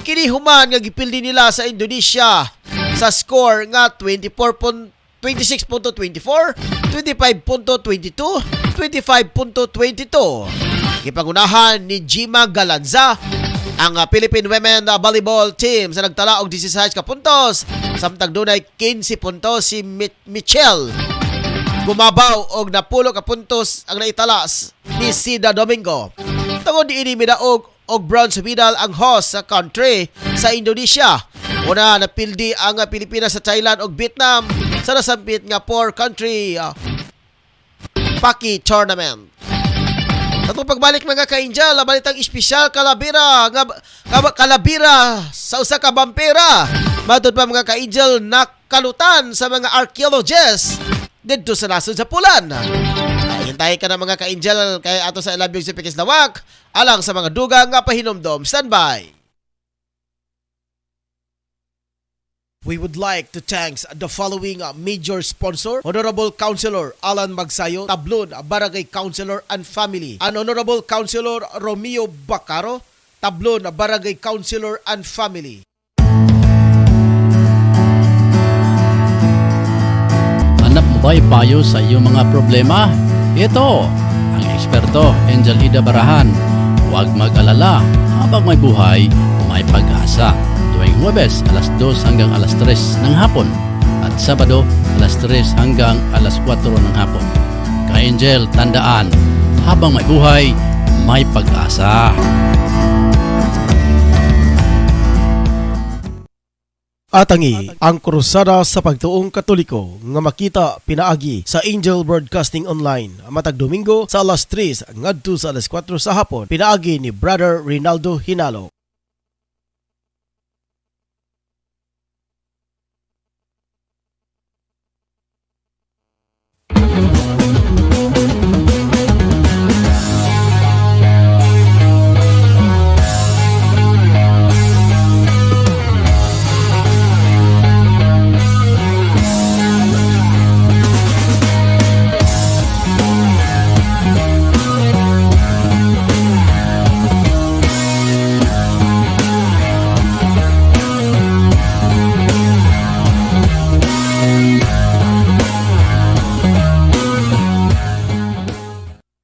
Kini human nga gipildi nila sa Indonesia sa score nga 26.24, 25.22, 25.22. Gipangunahan ni Jima Galanza ang Philippine Women Volleyball Team sa nagtala og 16 ka puntos, samtang dunay 15 puntos si Michelle gumabaw og napulo ka puntos ang naitala ni Sida Domingo. Tungod diini midaog og bronze medal ang host sa country sa Indonesia. Una napildi ang Pilipinas sa Thailand ug Vietnam sa nasampit nga 4-country Paki tournament. Atong pagbalik mga ka-angel, balitang espesyal kalabira sa usa ka bampera. Matod pa mga ka-angel nakalutan sa mga archaeologists dito sa nasod sa Pulan. Hintayin ka na mga ka-angel kay ato sa ilabyog si Pikis Lawak alang sa mga dugang nga pahinomdom. Standby. We would like to thank the following major sponsor: Honorable Councilor Alan Magsayo, Tablon, Barangay Councilor and Family, and Honorable Councilor Romeo Bacaro, Tablon, Barangay Councilor and Family. Hanap mo ba'y payo sa iyong mga problema? Ito ang eksperto, Angel Ida Barahan. Huwag mag-alala, habang may buhay, may pag-asa. Tuwing Huwebes, alas 2 hanggang alas 3 ng hapon. At Sabado, alas 3 hanggang alas 4 ng hapon. Ka-Angel, tandaan, habang may buhay, may pag-asa. Atangi ang krusada sa pagtuong Katoliko nga makita pinaagi sa Angel Broadcasting Online matag Domingo sa alas 3 ngadto sa alas 4 sa hapon, pinaagi ni Brother Rinaldo Hinalo.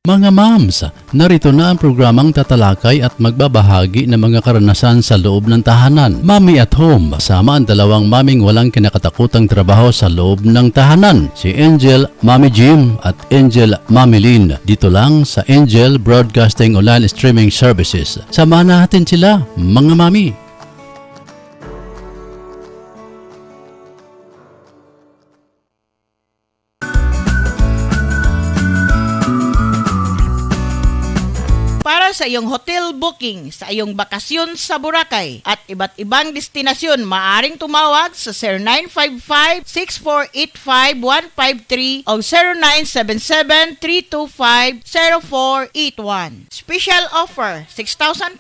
Mga moms, narito na ang programang tatalakay at magbabahagi ng mga karanasan sa loob ng tahanan. Mommy at Home, kasama ang dalawang maming walang kinakatakutang trabaho sa loob ng tahanan. Si Angel, Mommy Jim at Angel, Mommy Lynn. Dito lang sa Angel Broadcasting Online Streaming Services. Samahan natin sila, mga mami. Para sa iyong hotel booking, sa iyong bakasyon sa Boracay at iba't ibang destinasyon, maaring tumawag sa 0955-6485-153 o 0977-325-0481. Special offer, 6,500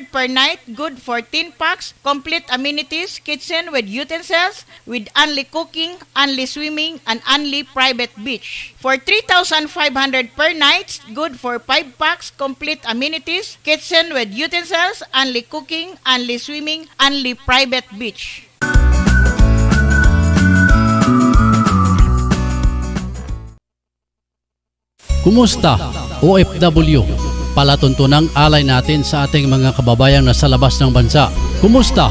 per night, good for 10 packs, complete amenities, kitchen with utensils, with only cooking, only swimming, and only private beach. For 3,500 per night, good for 5 packs, complete amenities, kitchen with utensils, only cooking, only swimming, only private beach. Kumusta, OFW? Palatuntunang alay natin sa ating mga kababayang nasa labas ng bansa. Kumusta,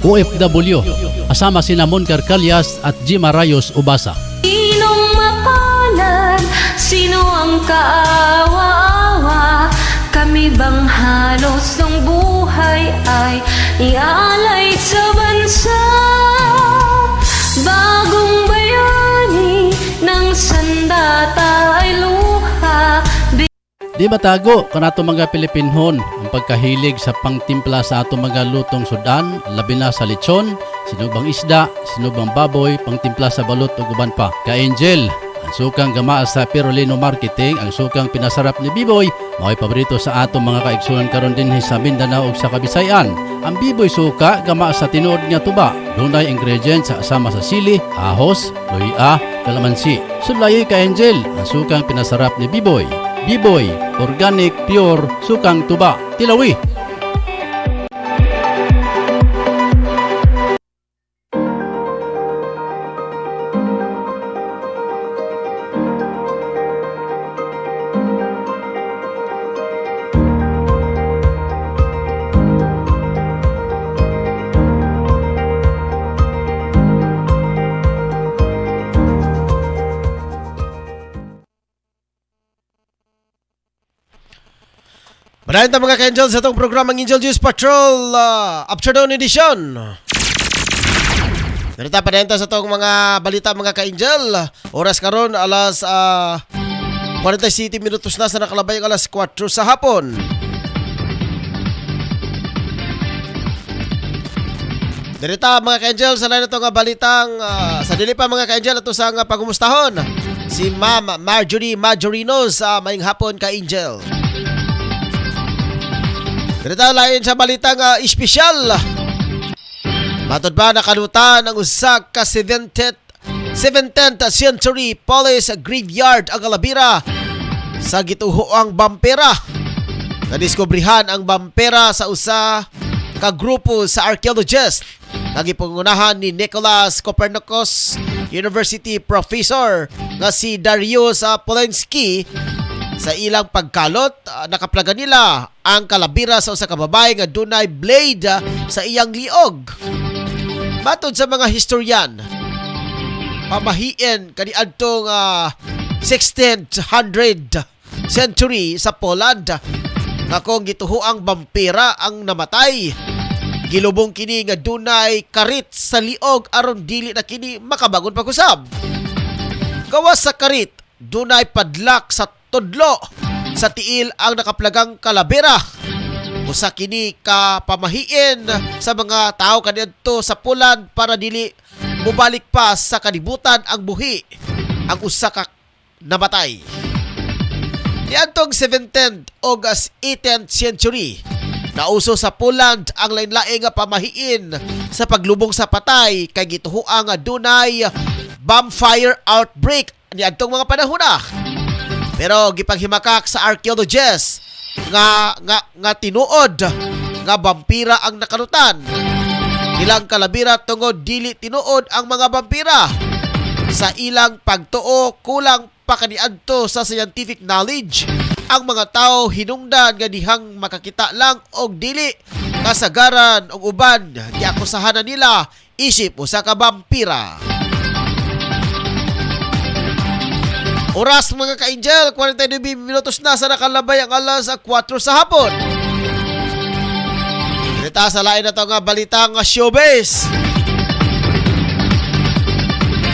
OFW? Kasama sina Mon Carcalias at Jima Rayos Ubasa. Sinong mapalad? Sino ang kaawa-awa? Kami bang halos ng buhay ay ialay sa bansa? Bagong bayani ng sandata ay luha. Di matago kanato mga Pilipinhon ang pagkahilig sa pangtimpla sa ato mga lutong sudan, labi na sa lechon, sinubang isda, sinubang baboy, pangtimpla sa balot ug uban pa. Ka Angel, ang sukang gama sa Pirulino Marketing, ang sukang pinasarap ni Biboy, mao'y paborito sa atong mga kaigsunan karon din sa Mindanao ug sa Kabisayan. Ang Biboy suka gama sa tinuod nga tuba, dunay ingredients sa asama sa sili, ahos, luya, kalamansi. Sulayoy ka Angel, ang sukang pinasarap ni Biboy. Biboy, organic, pure, sukang tuba. Tilawi! Manahin ta mga ka-Angel sa itong programang Angel Juice Patrol Afternoon Edition. Narita pa sa itong mga balita mga ka-Angel. Oras karon alas 47 minutos na sa nakalabay alas 4 sa hapon. Narita mga ka-Angel sa lain itong balitang sa dili pa mga ka-Angel ato sa pagumustahon. Si Ma'am Marjorie Majorino sa maing hapon ka-Angel. Ganito lain sa balitang espesyal. Matod ba nakalutan ang usak ka 17th century police graveyard ang Alabira sa gituhoang bampera. Nadiskubrihan ang bampera sa usa ka grupo sa archaeologist kagipangunahan ni Nicholas Copernicus University professor nga si Darius Polensky. Sa ilang pagkalot, nakaplaga nila ang kalabira sa usa ka babae nga dunay blade sa iyang liog. Matod sa mga historian, pamahiin kaniadtong 1600 century sa Poland nga kung gituhoang vampira ang namatay. Gilubong kini nga dunay karit sa liog aron dili na kini makabangon pag-usab. Gawas sa karit, dunay padlak sa tudlo sa tiil ang nakaplagang kalabira. Usa kini ka pamahiin sa mga tao kaniadto sa Poland para dili mubalik pa sa kalibutan ang buhi ang usa ka namatay. Niadtong 17th o 18th century, nauso sa Poland ang lain-laing nga pamahiin sa paglubong sa patay kay gituhoang dunay vampire outbreak niadtong mga panahon. Pero gipanghimakak sa archaeologists nga tinuod nga vampira ang nakalutan. Ilang kalabira tungod dili tinuod ang mga vampira. Sa ilang pagtuo kulang pa kaniadto sa scientific knowledge ang mga tao hinungdan nga dihang makakita lang og dili kasagaran og uban giakusahan na nila isip usa ka vampira. Oras mga ka-angel, 42 minutos na sa nakalabay ang alas 4 sa hapon. Kita sa lain na ito nga balita nga showbiz.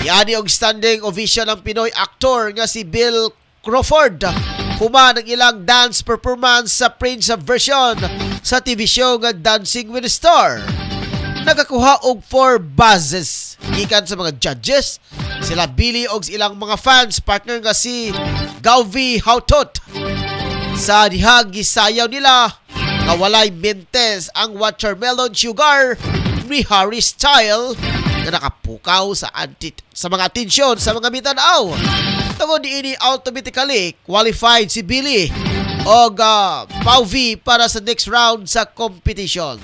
Iani og standing ovation ang Pinoy actor nga si Bill Crawford human ang ilang dance performance sa Prince version sa TV show nga Dancing with the Star. Nakakuha og 4 buzzes gikan sa mga judges. Sila Billy og ilang mga fans partner nga si Gauvi Hautot. Sa dihang gisayaw nila nga walay mentes ang watermelon sugar ni Harry Style na nakapukaw sa mga atensyon sa mga mitanaw. Tungod diini automatically qualified si Billy og Pauvi para sa next round sa competition.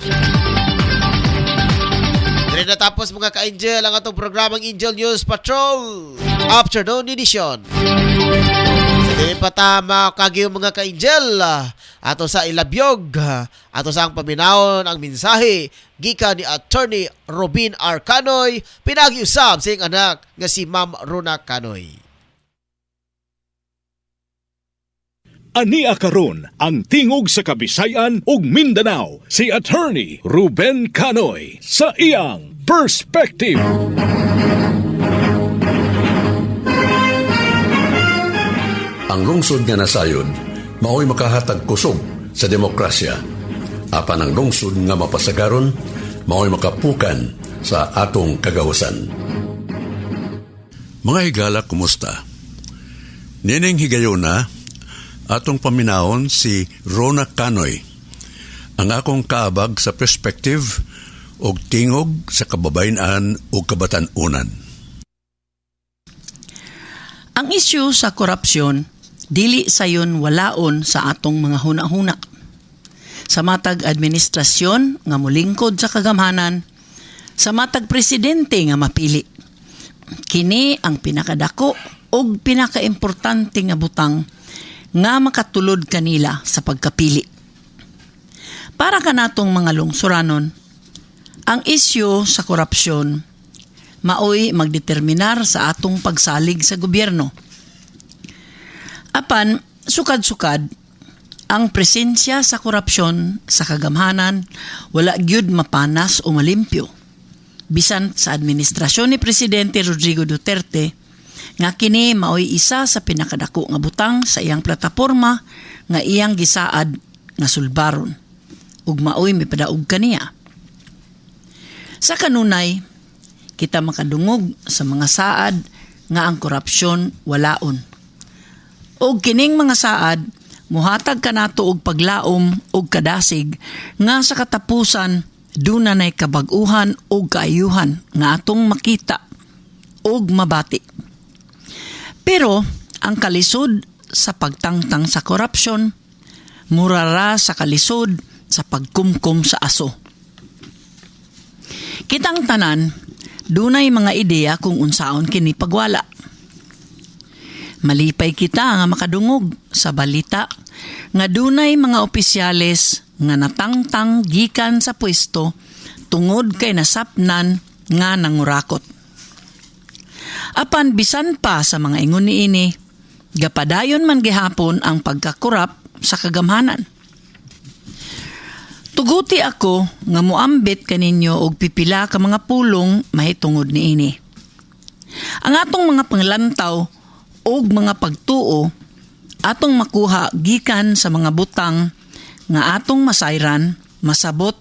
Dili natapos mga ka-angel ang atong programang Angel News Patrol Afternoon Edition. Sa dili pa ta makagyo mga ka-angel ato sa ilabyog ato sa ang paminawon ang mensahe gikan ni Attorney Robin R. Canoy pinag-iusab sa iyang anak nga si Ma'am Rona Canoy. Ania karon ang tingog sa Kabisayan ug Mindanao si Attorney Ruben Canoy sa iyang Perspective. Ang lungsod nga nasayod mao'y makahatag kusog sa demokrasya. Apan ang lungsod nga mapasagaron mao'y makapukan sa atong kagawasan. Mga higala, kumusta? Nining higayuna atong paminahon si Rona Canoy, ang akong kaabag sa Perspective og tingog sa kababayenan ug kabatan-unan. Ang isyu sa korupsyon dili sayon walaon sa atong mga huna-huna. Sa matag administrasyon nga molingkod sa kagamhanan, sa matag presidente nga mapili. Kini ang pinakadako ug pinakaimportante nga butang nga makatulod kanila sa pagkapili. Para kanatong mga lungsuranon, ang isyu sa korupsyon maoy magdeterminar sa atong pagsalig sa gobyerno. Apan, sukad-sukad, ang presensya sa korupsyon sa kagamhanan wala gyud mapanas o malimpyo. Bisan sa administrasyon ni Presidente Rodrigo Duterte, nga kini maoy isa sa pinakadako nga butang sa iyang plataporma nga iyang gisaad nga sulbaron ug maoy mipadaog kaniya. Sa kanunay, kita makadungog sa mga saad nga ang korupsyon walaon. Og kining mga saad muhatag kanato og paglaom og kadasig nga sa katapusan dunay kabag-uhan og kaayuhan nga atong makita og mabati. Pero ang kalisod sa pagtangtang sa korupsyon murara sa kalisod sa pagkumkum sa aso. Kitang tanan dunay mga ideya kung unsaon kini pagwala. Malipay kita nga makadungog sa balita nga dunay mga opisyales nga natangtang gikan sa pwesto tungod kay nasapnan nga nangurakot. Apan bisan pa sa mga ingon niini, gapadayon man gihapon ang pagkakurap sa kagamhanan. Tuguti ako nga muambit kaninyo og pipila ka mga pulong mahitungod niini. Ang atong mga panglantaw og mga pagtuo atong makuha gikan sa mga butang nga atong masayran, masabot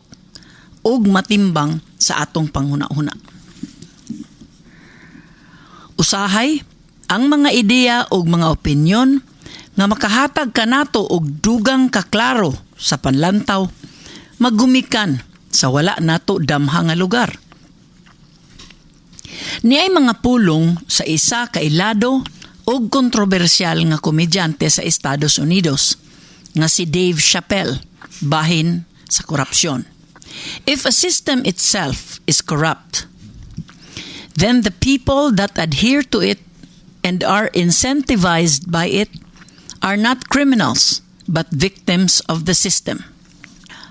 og matimbang sa atong panghuna-huna. Usahay ang mga ideya og mga opinyon nga makahatag kanato og dugang kaklaro sa panlantaw magumikan sa wala nato damha nga lugar. Niay mga pulong sa isa ka ilado og kontrobersyal nga komedyante sa Estados Unidos nga si Dave Chappelle bahin sa korupsyon. If a system itself is corrupt, then the people that adhere to it and are incentivized by it are not criminals, but victims of the system.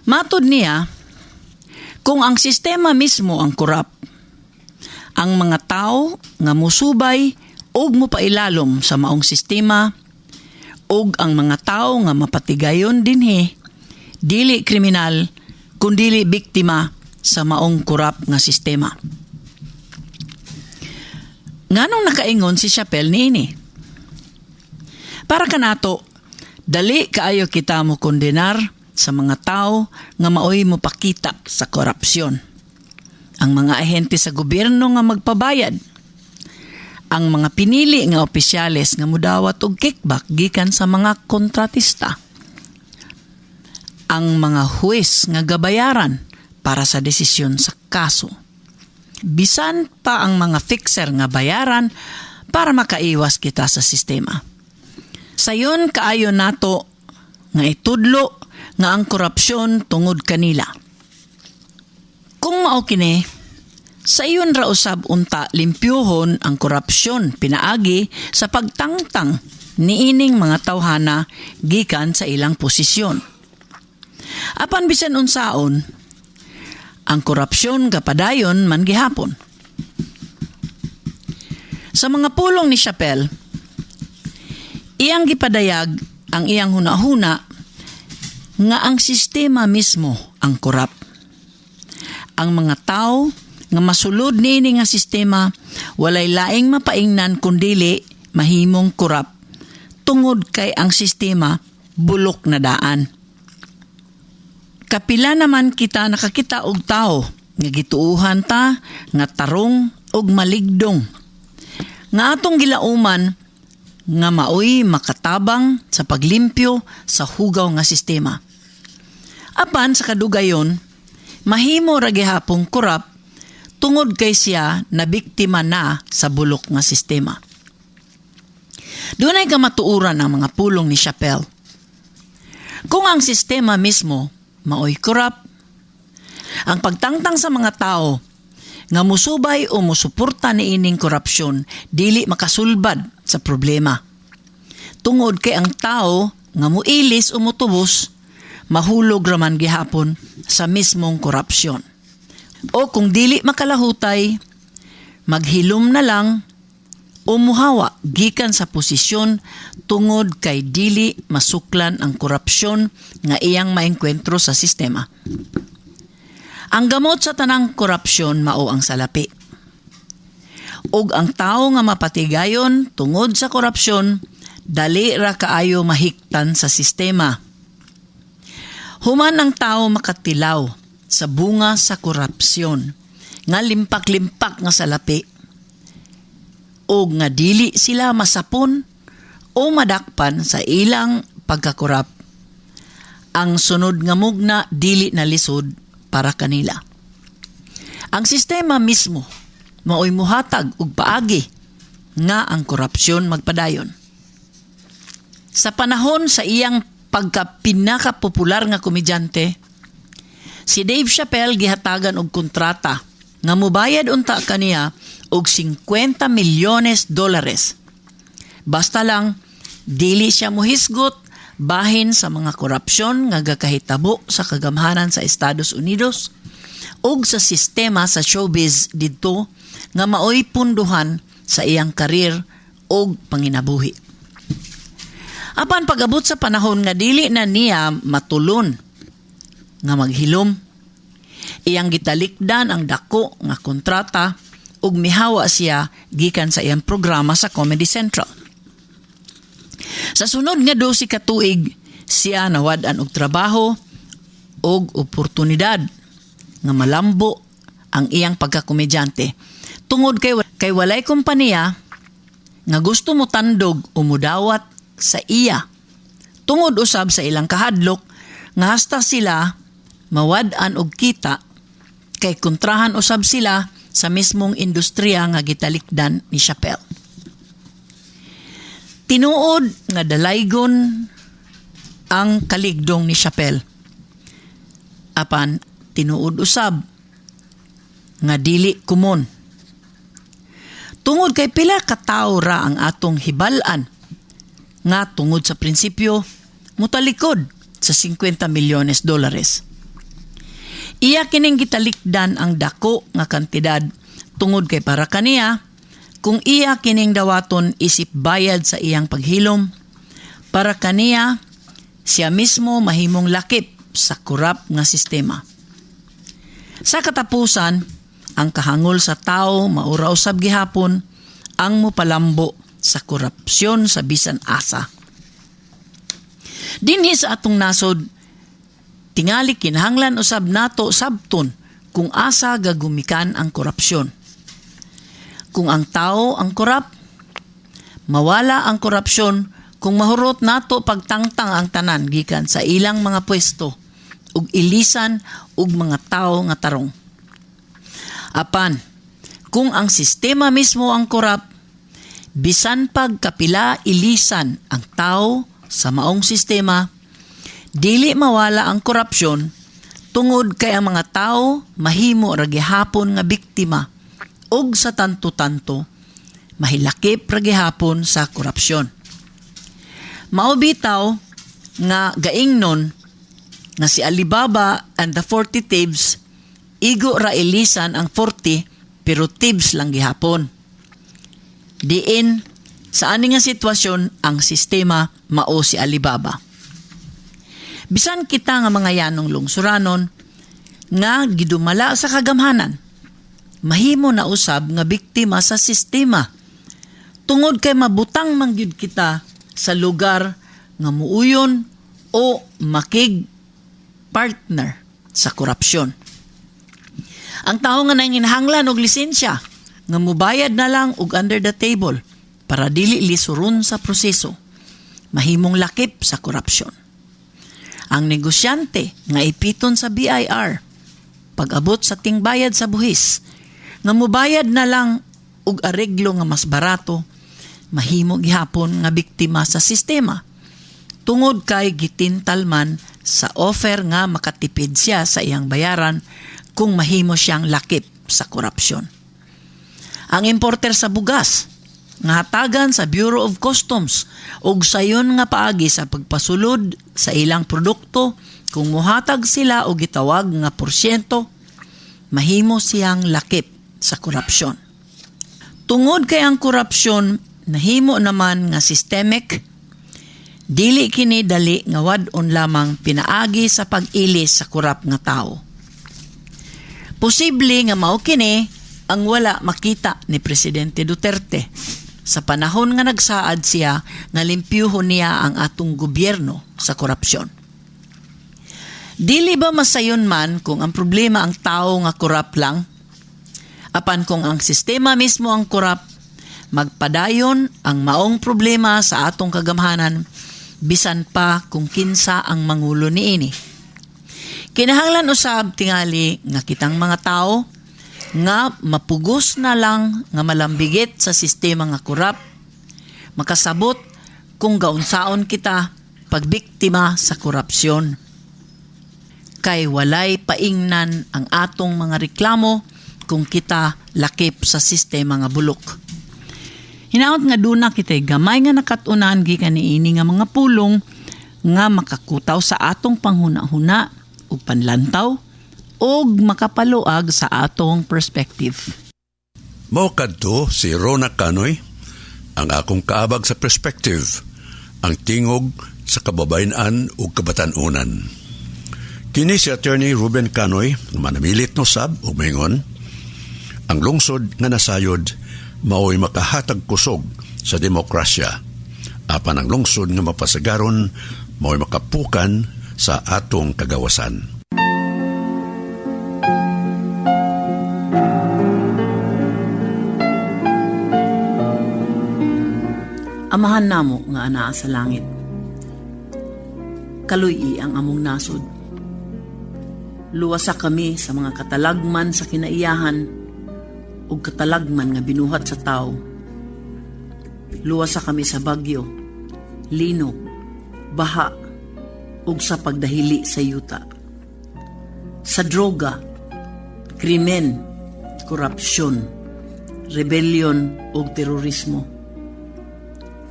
Matod niya, kung ang sistema mismo ang korap, ang mga tao nga musubay og mupailalom sa maong sistema og ang mga tao nga mapatigayon dinhi dili kriminal kundi biktima sa maong korap nga sistema. Nganong nakaingon si Chappelle niini? Para kanato, dali kaayo kita mo kondenar sa mga tao nga maoy mopakita sa korupsyon. Ang mga ahente sa gobyerno nga magpabayad. Ang mga pinili nga opisyales nga mudawat og kickback gikan sa mga kontratista. Ang mga huwes nga gabayaran para sa desisyon sa kaso. Bisan pa ang mga fixer nga bayaran para makaiwas kita sa sistema. Sayon kaayo nato nga itudlo nga ang korupsyon tungod kanila. Kung mao kini, sayon ra usab unta limpyuhon ang korupsyon pinaagi sa pagtangtang niining mga tawhana gikan sa ilang posisyon. Apan bisan unsaon, ang korupsyon kapadayon man gihapon. Sa mga pulong ni Chappelle, iyang gipadayag ang iyang hunahuna nga ang sistema mismo ang korap. Ang mga tao nga masulod niini nga sistema walay laing mapaingnan kundili mahimong korap tungod kay ang sistema bulok na daan. Kapila naman kita nakakita og tao nga gituuhan ta nga tarong og maligdong nga atong gilauman nga maoy makatabang sa paglimpyo sa hugaw nga sistema. Apan sa kadugayon, mahimo ra gihapong korap tungod kay siya na biktima na sa bulok nga sistema. Dunay kamatuuran ang mga pulong ni Chappelle. Kung ang sistema mismo maoy korap, ang pagtangtang sa mga tao nga musubay o musuporta ni ining korupsyon dili makasulbad sa problema. Tungod kay ang tao nga muilis o mutubos mahulog raman gihapon sa mismong korupsyon. O kung dili makalahutay, maghilom na lang o muhawa gikan sa posisyon tungod kay dili masuklan ang korupsyon nga iyang maengkwentro sa sistema. Ang gamot sa tanang korupsyon mao ang salapi. Ug ang tao nga mapatigayon tungod sa korupsyon, dali ra kaayo mahiktan sa sistema. Human ang tao makatilaw sa bunga sa korupsyon, nga limpak-limpak nga salapi, o nga dili sila masapon o madakpan sa ilang pagkakorap. Ang sunod nga mugna dili na lisod para kanila. Ang sistema mismo maoy muhatag og paagi nga ang korupsyon magpadayon. Sa panahon sa iyang pagka-pinaka-popular nga komedyante, si Dave Chappelle gihatagan og kontrata nga mubayad unta kaniya og $50 milyones. Basta lang dili siya mohisgot bahin sa mga korupsyon nga gakahitabo sa kagamhanan sa Estados Unidos ug sa sistema sa showbiz didto nga maoy punduhan sa iyang karir ug panginabuhi. Apan pag-abot sa panahon nga dili na niya matulon nga maghilom, iyang gitalikdan ang dako nga kontrata ug mihawa siya gikan sa iyang programa sa Comedy Central. Sa sunod nga 12 ka tuig, siya nawad-an og trabaho og oportunidad nga malambo ang iyang pagkakomedyante tungod kay walay kompanya nga gusto mo tandog o mudawat sa iya tungod usab sa ilang kahadlok nga hasta sila mawad-an og kita kay kontrahan usab sila sa mismong industriya nga gitalikdan ni Chappelle. Tinuod nga dalaygon ang kaligdong ni Chappelle. Apan tinuod usab nga dili kumon. Tungod kay pila ka tawo ra ang atong hibalan nga tungod sa prinsipyo mutalikod sa 50 milyones dolares. Iya kining gitalikdan ang dako nga kantidad tungod kay para kaniya kung iya kining dawaton isip bayad sa iyang paghilom, para kaniya siya mismo mahimong lakip sa kurap nga sistema. Sa katapusan, ang kahangol sa tao maura usab gihapon ang mopalambo sa korupsyon sa bisan asa. Dinhi sa atong nasod, tingali kinahanglan usab nato sabton kung asa gagumikan ang korupsyon. Kung ang tao ang korap, mawala ang korupsyon kung mahurot nato pagtangtang ang tanan gikan sa ilang mga pwesto ug ilisan ug mga tao nga tarong. Apan, kung ang sistema mismo ang korap, bisan pagkapila ilisan ang tao sa maong sistema, dili mawala ang korupsyon tungod kay ang mga tao mahimo ra gihapon nga biktima ug sa tanto-tanto mahilakip ra gihapon sa korupsyon. Mao bitaw nga gaingnon nga si Alibaba and the 40 thieves igo ra ilisan ang 40 pero thieves lang gihapon. Diin sa ani nga sitwasyon ang sistema mao si Alibaba. Bisan kita nga mga yanong lungsuranon nga gidumala sa kagamhanan, mahimo na usab nga biktima sa sistema tungod kay mabutang man gyud kita sa lugar nga muuyon o makig partner sa korupsyon. Ang tao nga nanginhanglan og lisensya nga mubayad na lang og under the table para dili lisuron sa proseso, mahimong lakip sa korupsyon. Ang negosyante nga ipiton sa BIR pag-abot sa tingbayad sa buhis nga mubayad na lang og areglo nga mas barato, mahimo gihapon nga biktima sa sistema tungod kay gitintalman sa offer nga makatipid siya sa iyang bayaran kung mahimo siyang lakip sa korupsyon. Ang importer sa bugas nga hatagan sa Bureau of Customs ug sayon nga paagi sa pagpasulod sa ilang produkto kung muhatag sila og gitawag nga porsyento, mahimo siyang lakip sa korupsyon. Tungod kay ang korupsyon nahimo naman nga systemic, dili kini dali nga wad-on lamang pinaagi sa pag-ilis sa korap nga tao. Posible nga mao kini ang wala makita ni Presidente Duterte sa panahon nga nagsaad siya nga limpyuhon niya ang atong gobyerno sa korupsyon. Dili ba masayon man kung ang problema ang tao nga korap lang? Apan kung ang sistema mismo ang korap, magpadayon ang maong problema sa atong kagamhanan bisan pa kung kinsa ang mangulo niini. Kinahanglan usab tingali nga kitang mga tao nga mapugos na lang nga malambigit sa sistema nga korap, makasabot kung gaunsaon kita pagbiktima sa korupsyon. Kay walay paingnan ang atong mga reklamo kung kita lakip sa sistema nga bulok. Hinaot nga duna kitay gamay nga nakatunan gikan niini nga mga pulong nga makakutaw sa atong panghuna-huna o panlantaw o makapaluag sa atong perspective. Mao kadto si Rona Canoy, ang akong kaabag sa perspective, ang tingog sa kababayenan ug kabatanunan. Kini si Attorney Ruben Canoy, manamilit no sab ug maingon, ang lungsod nga nasayod mao'y makahatag kusog sa demokrasya. Apan ang lungsod nga mapasagaron mao'y makapukan sa atong kagawasan. Amahan namo nga anaa sa langit. Kaluy ang among nasod. Luwasa kami sa mga katalagman sa kinaiyahan ug katalagman nga binuhat sa tao. Luwasa kami sa bagyo, linog, baha, ug sa pagdahili sa yuta. Sa droga, krimen, korupsyon, rebellion ug terorismo.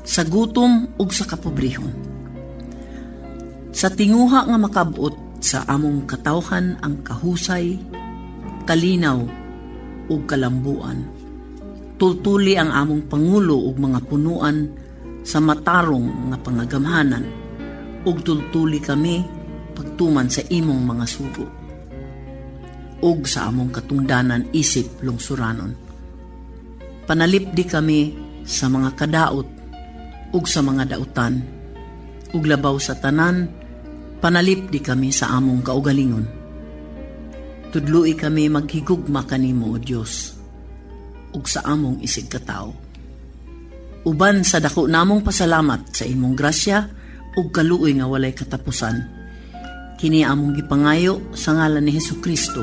Sa gutom ug sa kapobrehon. Sa tinguha nga makabot sa among katawhan ang kahusay, kalinaw ug kalambuan. Tultuli ang among pangulo ug mga punuan sa matarong nga pangagamhanan ug tultuli kami pagtuman sa imong mga sugo ug sa among katungdanan isip lungsuranon. Panalipdi kami sa mga kadaot ug sa mga dautan ug labaw sa tanan, panalipdi kami sa among kaugalingon. Tudloi kami maghigugma kanimo, O Dios, ug sa among isig katao. Uban sa dako namong pasalamat sa imong grasya ug kaluoy nga walay katapusan, kini among gipangayo sa ngalan ni Hesukristo,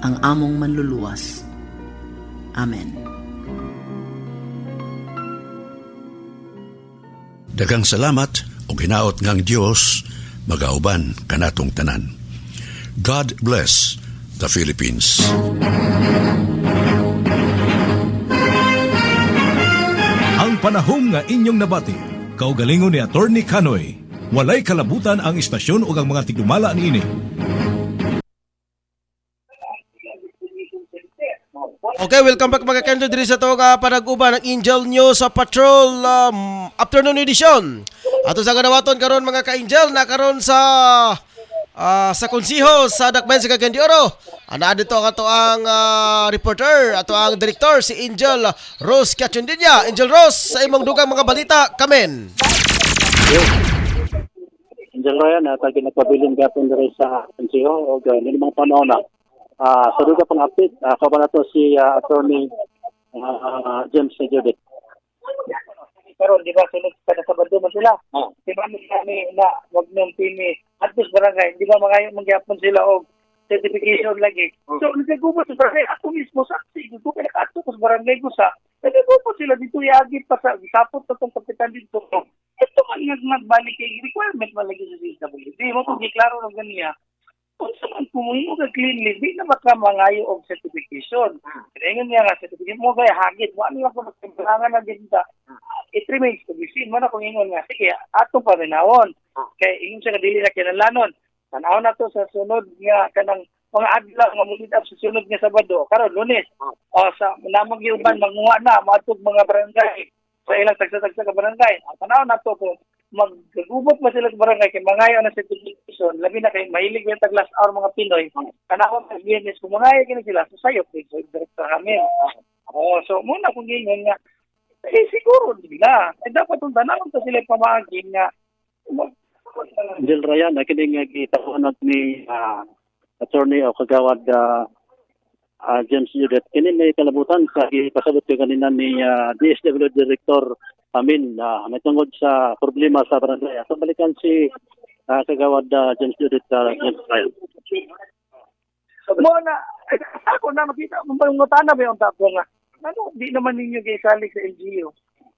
ang among manluluwas. Amen. Daghang salamat o ginaot ngang Dios magauban kanatong tanan. God bless the Philippines. Ang panahom nga inyong nabati, kaugalingon ni Attorney Canoy. Walay kalabutan ang istasyon o ang mga tigdumala niini. Okay, welcome back mga kendo diri sa to nga panag-uban ng Angel News sa Patrol afternoon edition. Ato sa ganawaton karon mga ka-Angel na karon sa konsiho sa Dakbayan sa Cagayan de Oro. Ana dito ang ato ang reporter, ato ang director si Angel Rose Cachondinia. Angel Rose, sa imong dugang mga balita, kamen. Angel Ryan, tagi nagpabiling gapon diri sa konsiho o ganun mga panahon na. Sa duga pang update, kabala to si Attorney James Judith. Pero di ba sunod kada Sabado man sila? Di ba kami na wag nang pini at least barangay, di ba mangyapon sila og certification lagi. So nagagubot sa barangay, ako mismo saksi, dito kaya nakato sa barangay ko sa nagagubot sila dito iagit pa sa sapot na itong kapitan dito. Ito man nagbalik kay requirement man lagi sa CWD. Di mo kung giklaro ng ganiya. Kung saan kumuhin mo ka-cleanly, di na makamangayo og certification. Kaya nga nga, certification mo kaya hagit. Mo ano lang kung magkailangan na din sa it remains to be seen. Mo na kung ingon nga, sige, atong paminawon. Kaya ingon siya kadili na kinalanon. Tanaw na to sa sunod nga kanang mga adlaw nga mulid up sa sunod nga Sabado. Karon Lunes. O sa namang giuban manguha na, matug mga barangay. Sa ilang tagsa-tagsa ka barangay. Tanaw na to kung maggubot mo sila sa barangay kay mangayo na sa certification, labi na kay mahilig yung tag-last hour mga Pinoy, kanawa mga business, kung mangayo kini sila, so sayop din sa director kami. So muna kung ganyan nga, siguro nila, dapat yung tanawin to sila pamagin nga, Angel Ryan, nakinig nga gitawanan ni attorney o kagawad James Judith. Kini may kalabutan sa ipasabot ko kanina ni DSW Director amin may tungkol sa problema sa barangay. So balikan si kagawad James Judith James Ryan. Mo na ako na makita mo tanong ba yung tapo nga. Ano, di naman ninyo gisali sa LGU.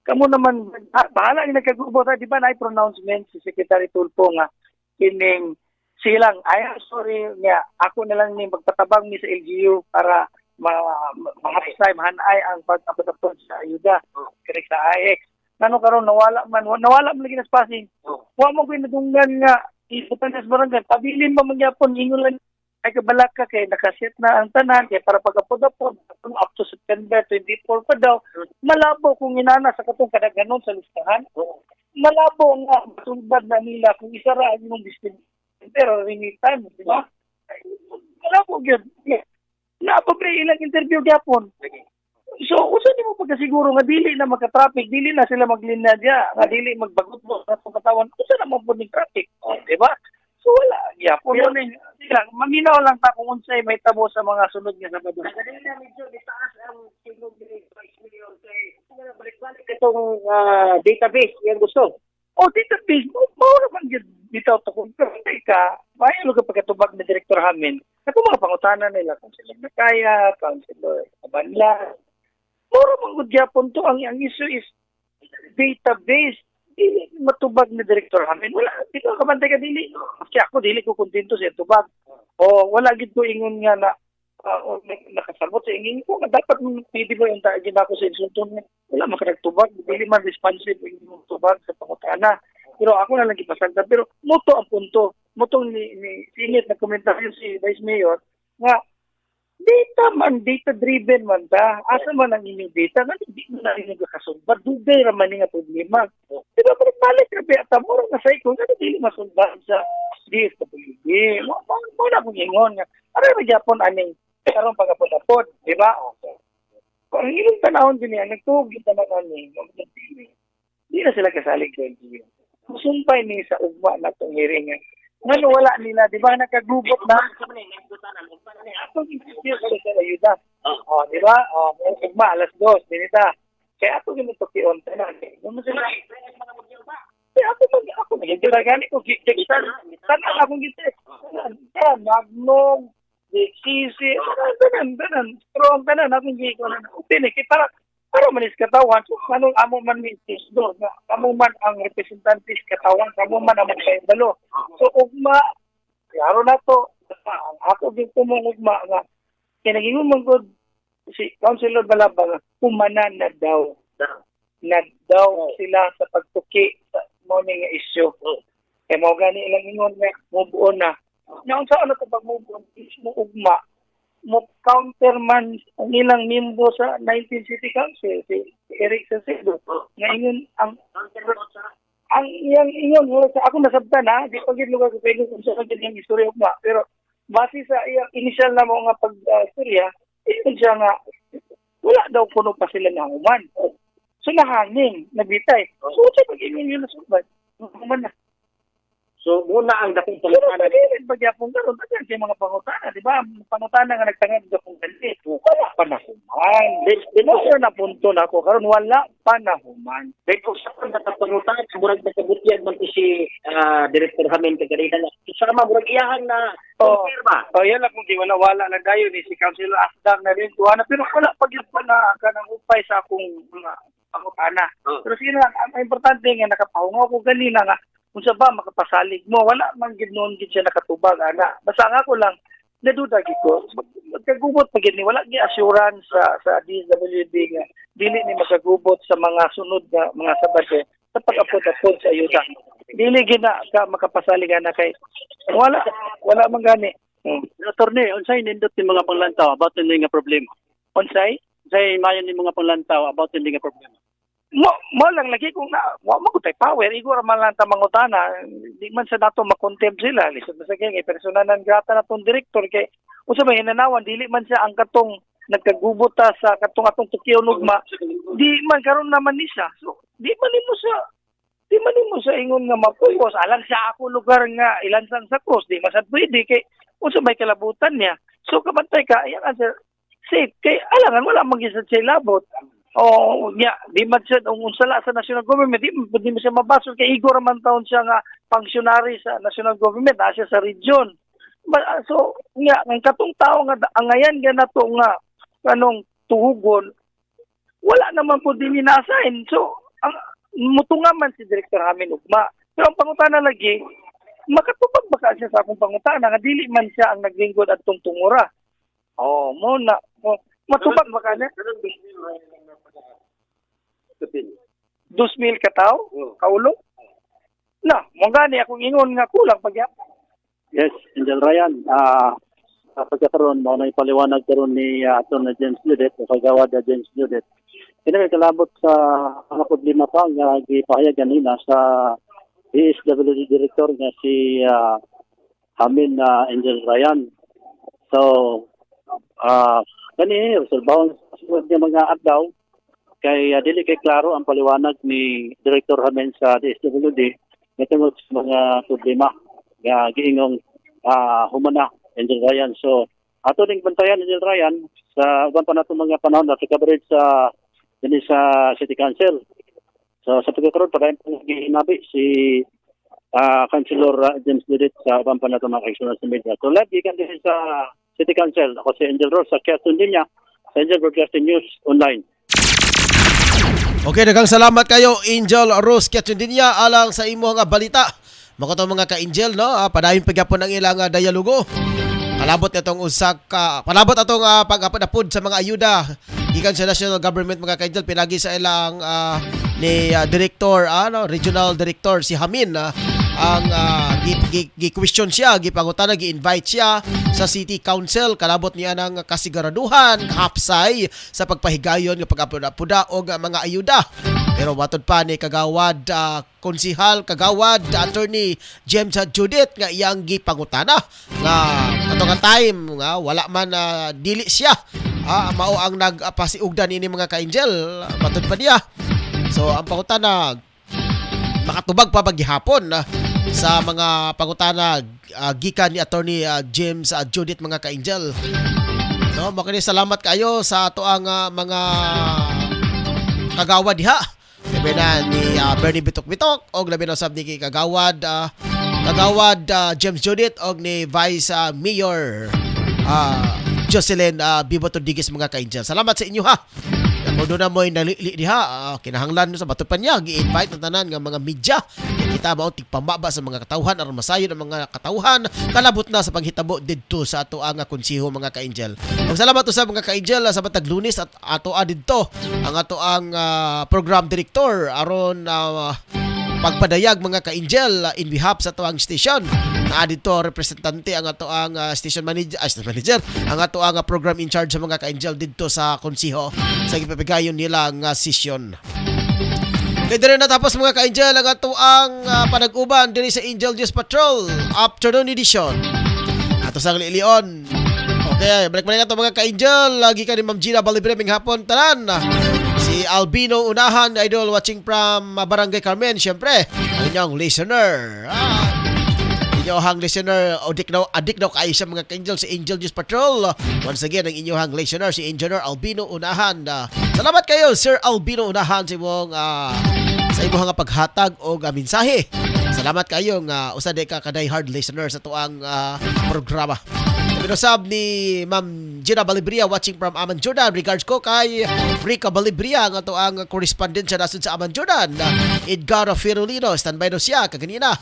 Kamu naman bahala ni nagkagubot, di ba na pronouncement si Secretary Tulfo nga kining silang ay sorry nga ako na lang ni magpatabang ni sa LGU para mahapsay mahanay ang pag-apod sa ayuda kini sa IX. Nano karon nawala man lagi na spacing. Wa mo ginadunggan nga iputan sa barangay pabilin ba magyapon ingon lang ay kabalaka kay nakaset na ang tanan kay para pag-apod-apod up to September 24 pa daw malabo kung inana sa katong kadaganon sa listahan. Malabo nga matulbad na nila kung isara ang imong distribution pero ringi time, di ba? Wala po yun. Napabre ilang interview gyapon. So, usa di mo pagkasiguro nga dili na magka-traffic, dili na sila maglinya diya, nga dili magbagot mo sa katawan, usa na mo po ng traffic. Di ba? So, wala. Gyapon yun eh. Maminaw lang ta kung unsay may tabo sa mga sunod nga Sabado. Dili na medyo itaas ang siguro dili 5 million kay balik-balik itong database yan gusto. O database, mao naman yun dito to kung ka, maayalo ka pagkatubag na Director Hamin, ako mga pangutanan nila, kung sila nakaya, Councilor Abanla, moro mga gyapon to, ang issue is database, dili matubag na Director Hamin, wala, dito kabantay ka dili, kasi ako dili ko kontento sa tubag, o wala gid ko ingon nga na, nakasabot sa ingin ko, dapat pwede mo yung taagin ako sa insulton, wala makaragtubag, dili man responsive yung tubag sa pangutana. Pero ako na lang ipasagda. Pero moto ang punto. Motong ni Singit na komentaryo si Vice Mayor nga data-driven man ta. Asa man ang inyong data, nga hindi mo na rin nagkakasumbat. Dugay raman nga problema. Diba, balik na ba, tamo nga sa ikaw, nga hindi masumbat sa DSWD. Mo na kong ingon nga. Aray magyapon aning, karong pagkapon-apod, diba? Kung ang ilang tanahon din yan, nagtugid na naman hindi na sila kasalig sa NGO. Musumpay ni sa ugma na itong hearing. Ngano wala nila, di ba, nakagubot na? Ako insistir ko sa ayuda. Di ba? Ugma, alas 2, dinita. Kaya ako ginutukion, tanan. Kaya ako nagigiragani ko, tanan akong gitek. Magnum, sisi, tanan, strong, tanan, akong gitikon. Upin, para manis katawan, so anong amo man mintis do, amo man ang representantes katawan, amo man ang magkaibalo. So ugma, klaro na to, ako din tumong ugma nga, kinagingong manggod si Councilor Balabang, kumanan na daw sila sa pagtuki sa morning issue. Kaya mo gani ilang ingon nga, move on na. Naon sa ano ito pag move on, mismo ugma, mo counter man ang ilang mimbo sa 19 City Council, si Eric Sacedo. Ngayon, ang iyang ingon, ako nasabtan ha, di pag lugar ko pwede kung saan yung istorya mo. Pero base sa iyang initial na mga pag-istorya, yun siya nga, wala daw kuno pa sila na human. So nahangin, nabitay. So siya pag-ingon yun na subat, human na. So, muna ang dakong pangutana. Pero pagyapong karon kasi mga pangutana, di ba? Pangutana nga nagtangad dakong ganti. Wala pa na human. Dito na punto na ako. Karon wala pa na human. Dito sa pangutana, murag nagkabutyan man si Director Hamen kaganina na. Sama murag iyahan na confirma. Yan lang kung di wala lang dayon ni si Councilor Asdang na rin tuwana. Pero wala pagyap pa na kanang upay sa akong mga pangutana. Pero sige lang, ang importante nga nakapahungaw ko ganina nga kung sa ba makapasalig mo, wala man gid noon gid siya nakatubag ana. Basta nga ko lang naduda gid ko. Magkagubot pa gid ni wala gi assurance sa DSWD nga dili ni makagubot sa mga sunod nga mga sabado sa pag-apod sa ayuda. Dili gid na ka makapasalig ana kay wala man gani. Attorney, unsay nindot ni mga panglantaw about hindi nga problema? Unsay mayon ni mga panglantaw about hindi nga problema? Mo lang lagi kung wa mo tay power igor man lang ta mangutana di man sa dato makontempt sila lisod na sa kay personalan grata na tong director kay unsa may hinanawan dili man siya ang katong nagkagubot ta sa katong atong tukyo nugma di man karon naman ni siya so di man nimo sa ingon nga mapuyos alang sa ako lugar nga ilansang sa cross di masad pwede kay unsa may kalabutan niya so kabantay ka ayan answer safe kay alangan wala mangisad siya labot. Di man siya, unsala sa national government, di mo siya mabasol kay Igor man taon siya nga functionary sa national government, siya sa region. So, ang katong tao nga, ang ngayon nga na to nga, anong tuhugon, wala naman po din ina-assign. So, mutunga man si Director Hamin Ugma. Pero ang pangutana lagi, makatupag baka siya sa akong pangutana, nga dili man siya ang naglingkod at tungtungura. Matupag baka niya. 2,000 ka tao? Kaulo? Mo gani akong ingon nga kulang pagyap. Yes, Angel Ryan. Pagkakaroon, na ipaliwanag karon ni Atty. James Judet, o kagawad na James Judet. Kalabot sa mga problema pa nga gipahayag kanina sa DSWD Director nga si Hamin Angel Ryan. So, resolbawang sunod ng mga adlaw kay dili kay klaro ang paliwanag ni Director Hamen sa DSWD natungod sa mga problema nga giingong humana Angel Ryan. So ato ding bantayan Angel Ryan sa uban pa nato mga panahon na coverage sa City Council. So sa pagkakaroon padayon gihinabi si Councilor James Dudit sa uban pa nato mga kaigsunan sa media. So live gikan din sa City Council. Ako si Angel Rose sa Quezon din niya sa Angel Broadcasting News Online. Okay, daghang salamat kayo Angel Rose Quezondinia alang sa imo nga balita. Makato mga ka-Angel no, padayon pagyapon ang ilang dialogo. Palabot atong pag-apod sa mga ayuda gikan sa national government mga ka-angel, pinagi sa ilang ni director, regional director si Hamin, ang gi-question siya, gipangutana, gi-invite siya sa city council, kalabot niya ng kasiguraduhan, hapsay sa pagpahigayon ng pag-apuda o mga ayuda. Pero matod pa ni kagawad konsihal, kagawad attorney James Judith nga iyang gipangutana nga katong time nga wala man dili siya mao ang nagpasiugdan ini mga ka-angel, matod pa niya. So ang pangutana makatubag pa paghihapon sa mga pangutana gikan ni attorney James Judith mga ka-angel. No, makini salamat kayo sa ato ang mga kagawad diha. Labi na ni Bernie Bitok-Bitok og labi na sab ni kagawad James Judith og ni Vice Mayor Jocelyn Biboto Digis mga ka-angel. Salamat sa inyo ha. Kung doon na mo'y nalili diha, kinahanglan sa batupan niya, gi-invite ng tanan ng mga media. Kaya kita mauntik pambaba sa mga katawhan aron masayo ng mga katawhan kalabot na sa paghitabo didto sa ato ang konseho mga ka-angel. Salamat sa mga ka-angel sa batag Lunes at ato didto ang ato ang program director aron pagpadayag mga ka-angel in behalf sa ato ang station. Dito representante ang ato ang station manager, ang ato ang program in charge sa mga ka-angel dito sa konseho sa gipapigayon nila nga session. Kaya din natapos mga ka-angel ang ato ang panag-uban diri sa Angel News Patrol Afternoon Edition. Ato sa Leon. Okay, balik-balik ato mga ka-angel. Lagi ka ni Ma'am Gina Balibre ming hapon tanan. Si Albino Unahan, idol watching from Barangay Carmen, syempre ang inyong listener. Inyong listener, adik daw kayo sa mga ka-angel si Angel News Patrol. Once again, ang inyong listener si Engineer Albino Unahan. Salamat kayo Sir Albino Unahan sa imong paghatag o mensahe. Salamat kayo nga usa day ka kaday hard listener sa tuang programa. Pinusab ni Ma'am Gina Balibria watching from Aman Jordan. Regards ko kay Rica Balibria nga to ang correspondent sa nasud sa Aman Jordan. Edgar Ferolino, standby daw siya kaganina.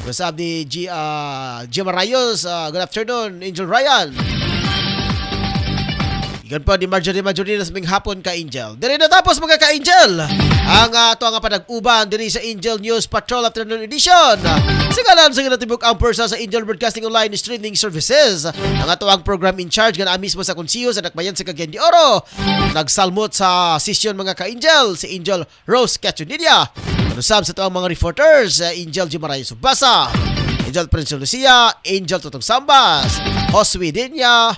Pinusab ni Jim Rayos, good afternoon Angel Ryan. Ikan po ni Marjorie na sabing hapon ka-angel. Diri natapos mga ka-angel ang ato ang panag-uban diri sa Angel News Patrol Afternoon Edition. Sagalan sa ginatibok ang persa sa Angel Broadcasting Online Streaming Services. Ang ato ang program in charge nga mismo sa konsiyo sa Dakbayan sa Cagayan de Oro. Nagsalmot sa session mga ka-angel si Angel Rose Cachunidia. Kanusab sa ito ang mga reporters Angel Jimaray Subasa, Angel Prince Lucia, Angel Tutong Sambas, Josue Dinya,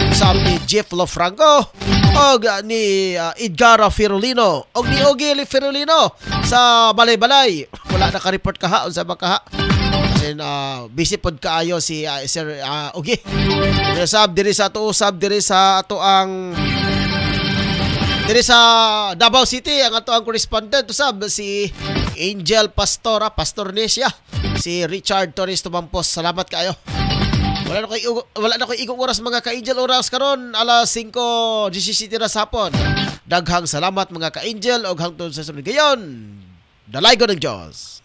sabi ni Jeff Lofranco og ni Edgar Ferolino og ni Ogili Ferolino sa Balay-Balay. Wala na ka-report kaha sa bakaha kasi busy pod kaayo si Sir Ogi. Sab diri sa ato ang diri sa Davao City ang ato ang correspondent usab si Angel Pastor Nesia, si Richard Torres Tumampos. Salamat kayo. Wala na koy igong oras mga ka-angel, oras karon alas 5:17 na sapon. Daghang salamat mga ka-angel og hangtod sa sunod gayon. Dalay ko ng Diyos.